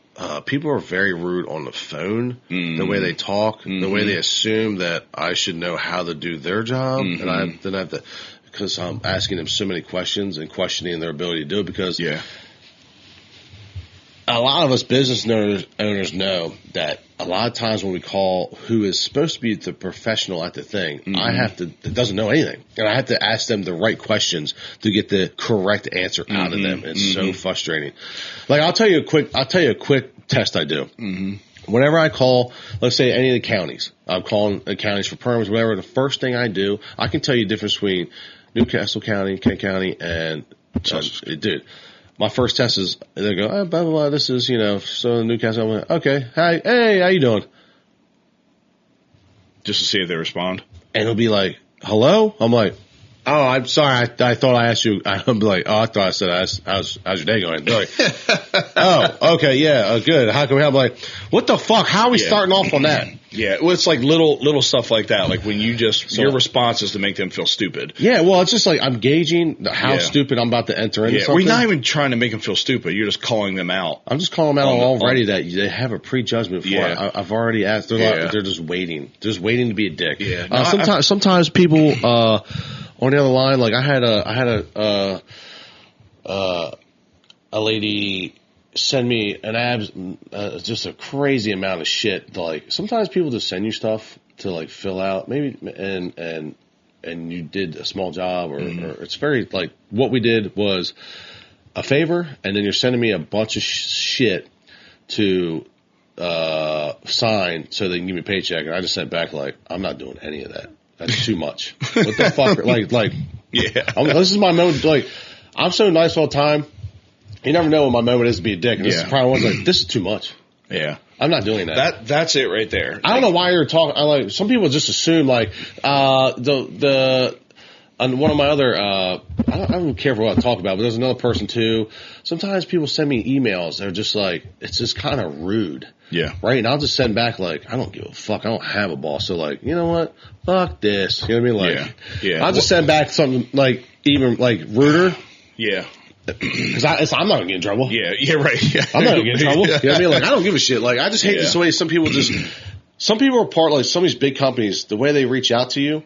People are very rude on the phone, the way they talk, the way they assume that I should know how to do their job. And I have to, because I'm asking them so many questions and questioning their ability to do it because a lot of us business owners know that a lot of times when we call who is supposed to be the professional at the thing, that doesn't know anything. And I have to ask them the right questions to get the correct answer out of them. It's so frustrating. Like I'll tell you a quick test I do. Whenever I call, let's say any of the counties, I'm calling the counties for permits, whatever, the first thing I do, I can tell you the difference between Newcastle County, Kent County, and dude. My first test is, they go, blah, blah, blah, this is, so Newcastle. I'm like, okay, hi, hey, how you doing?
Just to see if they respond.
And he'll be like, hello? I'm like, oh, I'm sorry, I thought I asked you. I'm like, I thought I said, how's your day going? They're like, oh, okay, yeah, good. How can we help? I'm like, what the fuck? How are we starting off on that?
Yeah, well, it's like little stuff like that. Like when you your response is to make them feel stupid.
Yeah, well, it's just like I'm gauging how stupid I'm about to enter into something.
We're not even trying to make them feel stupid. You're just calling them out.
I'm just calling them out already that they have a prejudgment for it. I've already asked. They're just waiting. They're just waiting to be a dick.
Yeah.
Sometimes people on the other line, like I had a lady send me just a crazy amount of shit. Like sometimes people just send you stuff to like fill out, maybe and you did a small job or it's very like what we did was a favor, and then you're sending me a bunch of shit to sign so they can give me a paycheck, and I just sent back like I'm not doing any of that. That's too much. What the fuck? Like this is my moment. Like I'm so nice all the time. You never know when my moment is to be a dick. And this is probably one like, this is too much.
Yeah.
I'm not doing that.
That's it right there.
I don't know why you're talking. Some people just assume like, one of my other, I don't care what I talk about, but there's another person too. Sometimes people send me emails. They're just like, it's just kind of rude.
Yeah.
Right. And I'll just send back like, I don't give a fuck. I don't have a boss. So like, you know what? Fuck this. You know what I mean? Like,
yeah.
I'll just send back something like even like ruder.
Yeah.
Because I'm not gonna get in trouble.
Yeah, right. Yeah.
I'm not gonna get in trouble. You know what I mean? Like, I don't give a shit. Like, I just hate this way some people are part, like, some of these big companies, the way they reach out to you,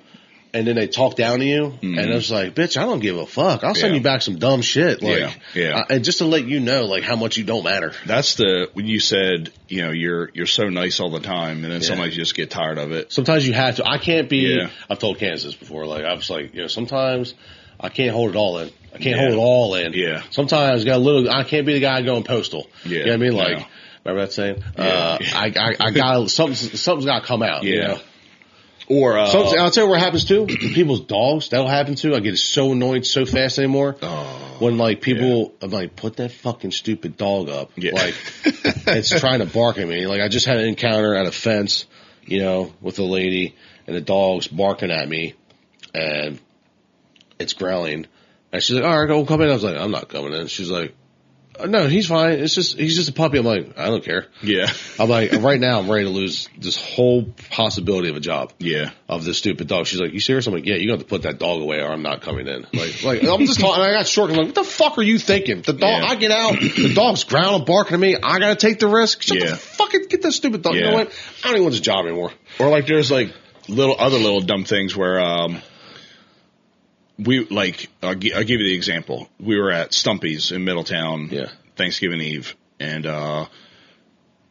and then they talk down to you, and it's like, bitch, I don't give a fuck. I'll send you back some dumb shit. Like, and just to let you know, like, how much you don't matter.
That's when you said, you know, you're so nice all the time, and then sometimes you just get tired of it.
Sometimes you have to. I can't be, I've told Candace this before, like, I was like, you know, sometimes I can't hold it all in. I can't hold it all in.
Yeah.
Sometimes I can't be the guy going postal. Yeah. You know what I mean? Like, remember that saying? I got something's got to come out.
Yeah.
You know?
Or
I'll tell you what happens too. People's dogs, that'll happen too. I get so annoyed so fast anymore. When like people, I'm like, put that fucking stupid dog up. Yeah. Like, it's trying to bark at me. Like, I just had an encounter at a fence, you know, with a lady, and the dog's barking at me, and it's growling. And she's like, all right, go come in. I was like, I'm not coming in. She's like, no, he's fine. He's just a puppy. I'm like, I don't care. Yeah. I'm like, right now I'm ready to lose this whole possibility of a job. Yeah. Of this stupid dog. She's like, you serious? I'm like, yeah, you got to put that dog away or I'm not coming in. Like I'm just talking. I got short. I'm like, what the fuck are you thinking? The dog, I get out, the dog's growling, barking at me. I got to take the risk. Shut the fucking, get that stupid dog. You know what? I don't even want this job anymore.
Or like, there's like other little dumb things where, I'll give you the example. We were at Stumpy's in Middletown, Thanksgiving Eve, and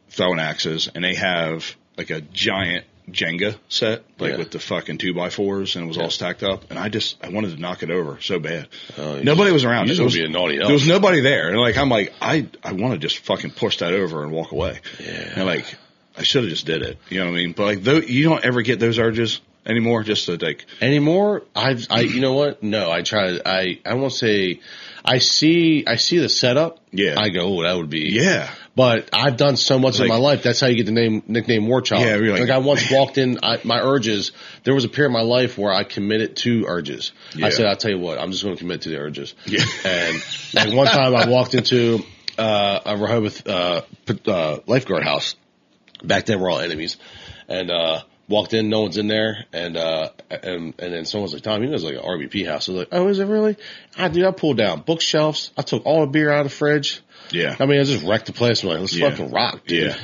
throwing axes, and they have like a giant Jenga set, with the fucking 2x4s, and it was all stacked up, and I wanted to knock it over so bad. Nobody was around.
It was be a naughty elf.
There was nobody there, and I'm like, I want to just fucking push that over and walk away. Yeah. And like, I should have just did it. You know what I mean? But like, you don't ever get those urges anymore, just to like
anymore. You know what? No, I try. I won't say. I see the setup. Yeah. I go, oh, that would be. Yeah. But I've done so much in my life. That's how you get the nickname War Child. Yeah, really. Like I once walked in. My urges. There was a period in my life where I committed to urges. Yeah. I said, I'll tell you what. I'm just going to commit to the urges. Yeah. And like one time, I walked into a Rehoboth lifeguard house. Back then, we're all enemies, and. Walked in, no one's in there, and then someone's like, Tom, you know, it's like an RBP house. I was like, oh, is it really? I pulled down bookshelves. I took all the beer out of the fridge. Yeah. I mean, I just wrecked the place. I'm like, let's fucking rock, dude. Yeah.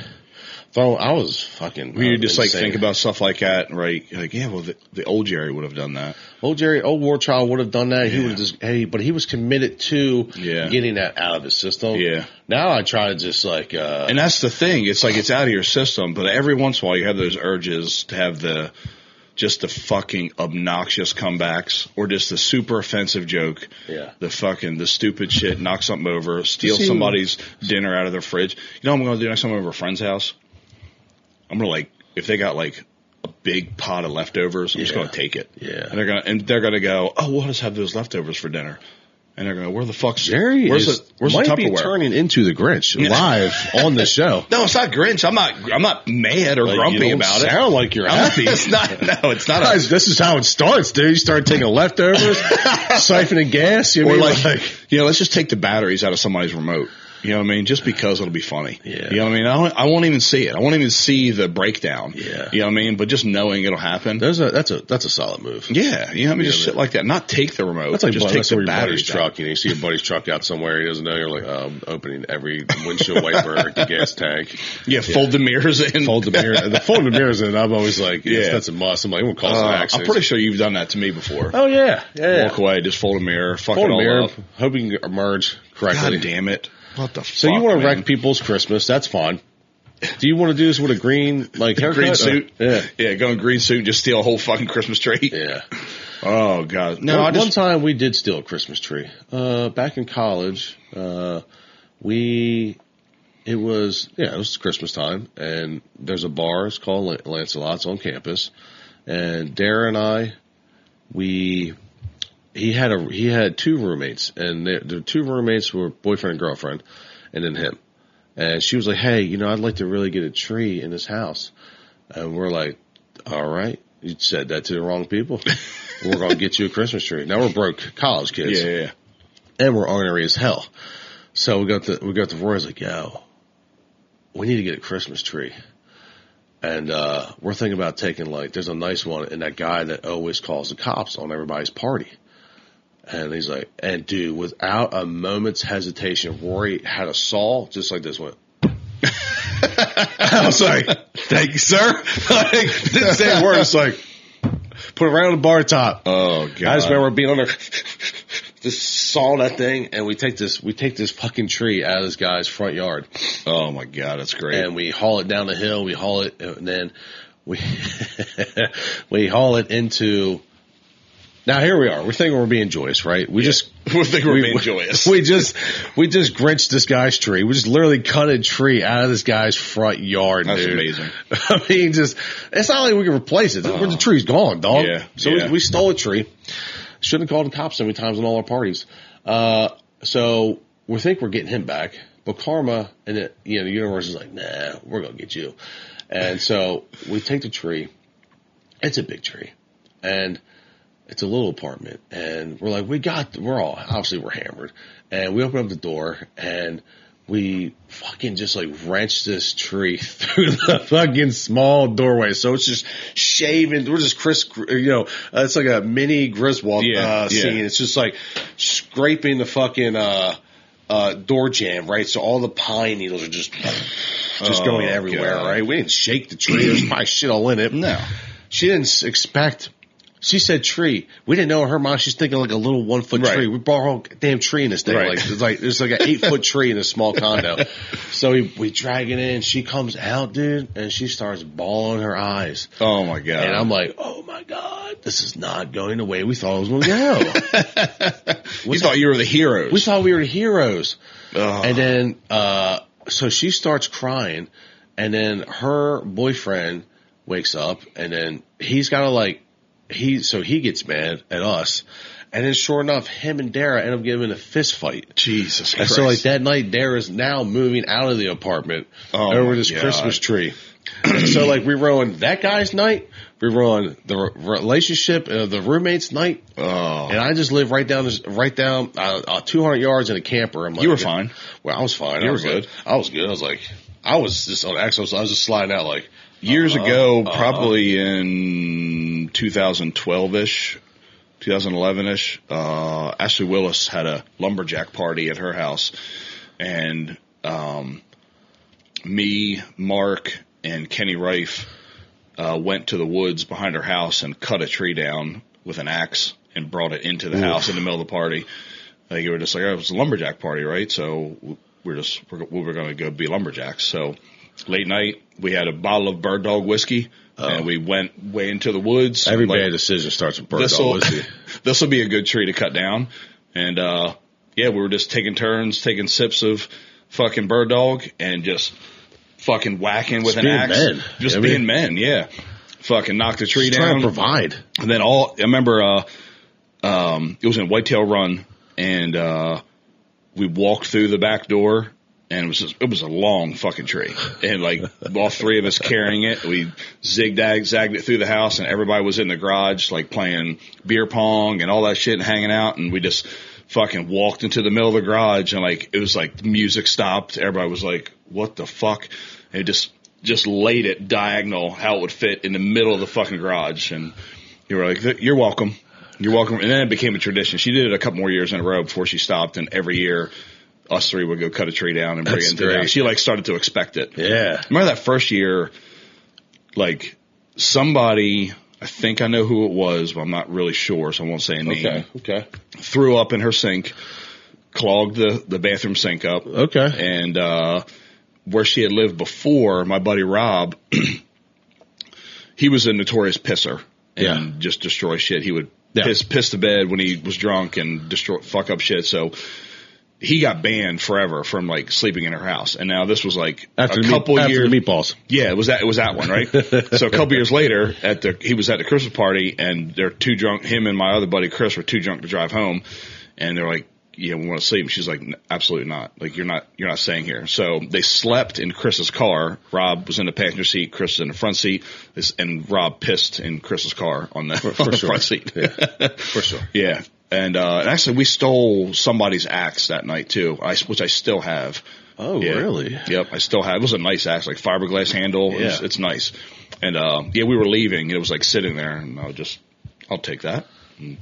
So I was fucking.
You just insane. Like think about stuff like that, right? Like, yeah, well, the old Jerry would have done that.
Old War Child would have done that. He would have but he was committed to getting that out of his system. Yeah. Now I try to just like.
And that's the thing. It's like it's out of your system, but every once in a while you have those urges to have the fucking obnoxious comebacks or just the super offensive joke. Yeah. The stupid shit, knock something over, steal somebody's dinner out of their fridge. You know what I'm going to do next time I'm over a friend's house? I'm going to like, if they got like a big pot of leftovers, I'm just going to take it. Yeah. And they're going to go, oh, we'll just have those leftovers for dinner. And they're going, where the fuck's
Jerry? Where's the Tupperware? Be turning into the Grinch live on the show.
No, it's not Grinch. I'm not mad or grumpy about it.
Sound like you're happy.
It's not. No, it's not.
Guys, this is how it starts, dude. You start taking leftovers, siphoning gas. You know,
let's just take the batteries out of somebody's remote. You know what I mean? Just because it'll be funny. Yeah. You know what I mean? I won't even see it. I won't even see the breakdown. Yeah. You know what I mean? But just knowing it'll happen.
That's a solid move.
Yeah. You know what I mean? Just shit like that. Not take the remote. That's like just take the batteries
truck. You know, you see a buddy's truck out somewhere. He doesn't know. You're like, I'm opening every windshield wiper, the gas tank.
Yeah. Fold the mirrors in.
Fold the mirrors in. I'm always like, yes, that's a must. I'm like, it won't cause an accident.
I'm pretty sure you've done that to me before.
Oh yeah. Yeah.
Walk away. Just fold a mirror. Fuck it all up.
Hope you can merge correctly.
God damn it. What the fuck,
so you want to wreck people's Christmas? That's fine. Do you want to do this with a green
green suit? Yeah, go in green suit and just steal a whole fucking Christmas tree. Yeah. Oh god.
No. One time we did steal a Christmas tree. Back in college, it was Christmas time, and there's a bar. It's called Lancelot's on campus, and Dara and I, He had two roommates, and the two roommates were boyfriend and girlfriend, and then him. And she was like, hey, you know, I'd like to really get a tree in this house. And we're like, all right. You said that to the wrong people. we're going to get you a Christmas tree. Now we're broke college kids.
Yeah.
And we're ornery as hell. So we got the Roy's like, yo, we need to get a Christmas tree. And we're thinking about taking, like, there's a nice one, and that guy that always calls the cops on everybody's party. And he's like, and dude, without a moment's hesitation, Rory had a saw just like this, went. I was like, thank you, sir. Like, didn't say a word. It's like, put it right on the bar top.
Oh, God.
I just remember being on there, just sawing that thing, and we take this fucking tree out of this guy's front yard.
Oh, my God, that's great.
And we haul it down the hill, and then we haul it into. Now here we are. We're thinking we're being joyous, right?
We're thinking we're being joyous.
We just grinched this guy's tree. We just literally cut a tree out of this guy's front yard.
That's
dude.
amazing.
I mean, it's not like we can replace it. The tree's gone, dog.
Yeah.
So we stole a tree. Shouldn't have called the cops so many times on all our parties. So we think we're getting him back, but karma and the universe is like, nah, we're gonna get you. And so we take the tree. It's a big tree, and it's a little apartment, and we're like, we're hammered, and we open up the door, and we fucking just like wrench this tree through the fucking small doorway. So it's just shaving. We're just it's like a mini Griswold scene. It's just like scraping the fucking door jamb, right? So all the pine needles are just going everywhere,
God.
right? We didn't shake the tree. There's probably shit all in it.
No.
She didn't expect. She said tree. We didn't know her mom. She's thinking like a little 1 foot tree. We brought her whole damn tree in this thing.
Right.
There's like an 8 foot tree in a small condo. So we drag it in. She comes out, dude, and she starts bawling her eyes.
Oh my God.
And I'm like, oh my God, this is not going the way we thought it was going to go.
You thought you were the heroes.
We thought we were the heroes.
Oh.
And then, so she starts crying, and then her boyfriend wakes up, and then he's got to he gets mad at us. And then sure enough, him and Dara end up getting in a fist fight.
Jesus Christ.
And so like that night, Dara's now moving out of the apartment over this Christmas tree. So like we ruined that guy's night. We ruined the relationship, the roommate's night.
Oh.
And I just live right down 200 yards in a camper. I'm like,
you were fine.
Well, I was fine.
You were good.
I was good. I was just on Axel, so I was just sliding out like.
Years ago, probably in 2012-ish, 2011-ish, Ashley Willis had a lumberjack party at her house. And me, Mark, and Kenny Rife went to the woods behind her house and cut a tree down with an axe and brought it into the house in the middle of the party. You were just like, it was a lumberjack party, right? So we were going to go be lumberjacks. So late night, we had a bottle of Bird Dog whiskey, and we went way into the woods.
Every bad decision starts with Bird Dog whiskey.
This will be a good tree to cut down. And, we were just taking turns, taking sips of fucking Bird Dog and just fucking whacking with an axe.
Men.
Just being men, yeah. Fucking knocked the tree down.
Trying to provide.
And then I remember, it was in Whitetail Run, and, we walked through the back door. And it was a long fucking tree. And like all three of us carrying it, we zagged it through the house, and everybody was in the garage like playing beer pong and all that shit and hanging out. And we just fucking walked into the middle of the garage, and like it was like the music stopped. Everybody was like, what the fuck? And it just laid it diagonal how it would fit in the middle of the fucking garage. And you were like, you're welcome. You're welcome. And then it became a tradition. She did it a couple more years in a row before she stopped, and every year us three would go cut a tree down and bring it into the house. She like started to expect it.
Yeah.
Remember that first year, like somebody, I think I know who it was, but I'm not really sure, so I won't say a name.
Okay.
Threw up in her sink, clogged the bathroom sink up.
Okay.
And where she had lived before, my buddy Rob, he was a notorious pisser and just destroy shit. He would piss the bed when he was drunk and fuck up shit. So he got banned forever from like sleeping in her house. And now this was like
after
a couple years.
After the meatballs.
Yeah, it was that one, right? So a couple years later he was at the Christmas party, and they're too drunk. Him and my other buddy Chris were too drunk to drive home. And they're like, we want to sleep. And she's like, absolutely not. Like, you're not staying here. So they slept in Chris's car. Rob was in the passenger seat. Chris was in the front seat. And Rob pissed in Chris's car on the, on the front seat.
Yeah. For sure.
Yeah. And actually, we stole somebody's axe that night too, which I still have.
Oh, really?
Yep, I still have. It was a nice axe, like fiberglass handle.
Yeah.
It's nice. And we were leaving. It was like sitting there, and I'll take that. And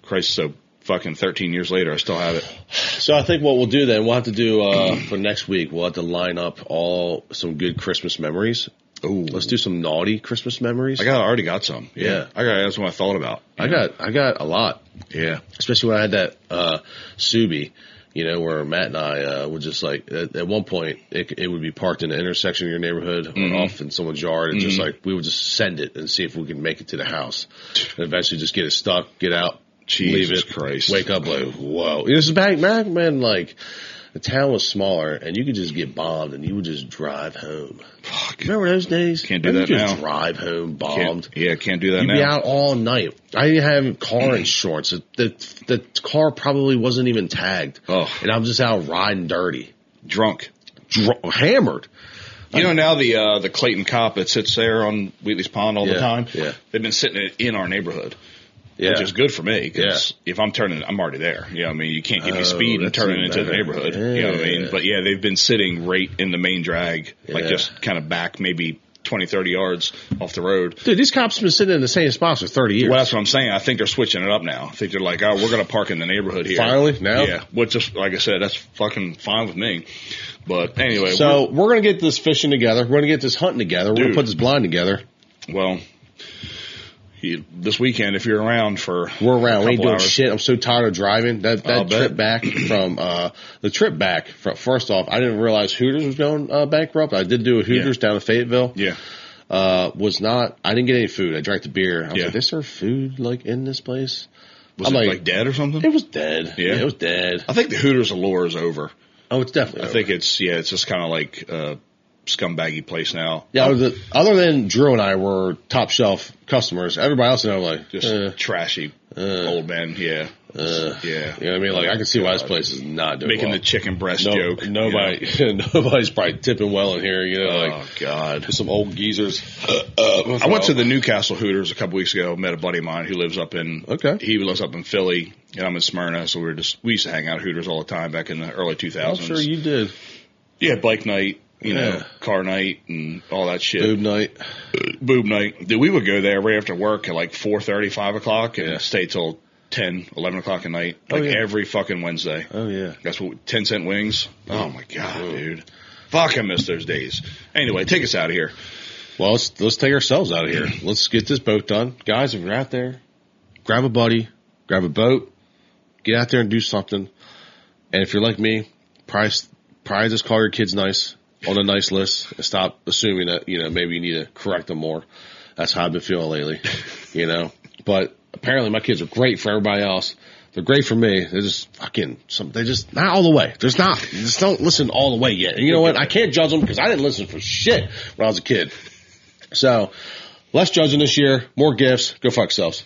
Christ, so fucking 13 years later, I still have it.
So I think what we'll do then, we'll have to do for next week. We'll have to line up some good Christmas memories.
Ooh.
Let's do some naughty Christmas memories.
I already got some.
Yeah.
That's what I thought about.
I got a lot.
Yeah.
Especially when I had that Subi, where Matt and I would just like at one point it would be parked in the intersection of your neighborhood or off in someone's yard, and just like we would just send it and see if we could make it to the house, and eventually just get it stuck, get out, leave it,
Christ.
wake up like whoa. This is back, man. Like the town was smaller, and you could just get bombed, and you would just drive home.
Fuck.
Remember those days?
Can't do that now.
Just drive home bombed.
Can't do that
You'd
now.
be out all night. I didn't have car insurance. The car probably wasn't even tagged.
Oh.
And I'm just out riding dirty.
Drunk.
Hammered.
Now the Clayton cop that sits there on Wheatley's Pond all the time, they've been sitting in our neighborhood.
Yeah.
Which is good for me, because if I'm already there. You can't give me speed and turn it into the neighborhood.
Yeah.
You know what I mean? But they've been sitting right in the main drag, like just kind of back maybe 20, 30 yards off the road.
Dude, these cops have been sitting in the same spots for 30 years.
Well, that's what I'm saying. I think they're switching it up now. I think they're like, we're going to park in the neighborhood here.
Finally? Now?
Yeah. Which, just like I said, that's fucking fine with me. But anyway.
So we're going to get this fishing together. We're going to get this hunting together. We're going to put this blind together.
Well, this weekend, if you're around
we're around. We ain't doing
hours.
shit. I'm so tired of driving. That trip back from first off, I didn't realize Hooters was going bankrupt. I did do a Hooters down in Fayetteville.
Yeah.
I didn't get any food. I drank the beer. I was like, they serve food like in this place?
Was it like dead or something?
It was dead.
Yeah.
It was dead.
I think the Hooters allure is over.
Oh, it's definitely over.
I think it's just kind of like scumbaggy place now.
Yeah, other than Drew and I were top shelf customers, everybody else like
just trashy old men. Yeah.
You know what I mean? Like I can see why this place is not doing
making
well.
the chicken breast joke.
Nobody's probably tipping well in here.
Oh God,
some old geezers.
I went to the Newcastle Hooters a couple weeks ago. Met a buddy of mine who lives up in He lives up in Philly, and I'm in Smyrna. So we used to hang out at Hooters all the time back in the early 2000s.
I'm sure you did.
Yeah, bike night. Car night and all that shit.
Boob night.
Dude, we would go there right after work at like 4:30, 5 o'clock and stay till 10, 11 o'clock at night. Every fucking Wednesday.
Oh, yeah.
That's what, 10-cent wings. Oh, my God, dude. Fuck, I miss those days. Anyway, take us out of here.
Well, let's take ourselves out of here. Let's get this boat done. Guys, if you're out there, grab a buddy, grab a boat, get out there and do something. And if you're like me, probably just call your kids nice. On a nice list, and stop assuming that, maybe you need to correct them more. That's how I've been feeling lately, But apparently my kids are great for everybody else. They're great for me. They're just they're just not all the way. They just don't listen all the way yet. And you know what? I can't judge them because I didn't listen for shit when I was a kid. So less judging this year, more gifts. Go fuck yourselves.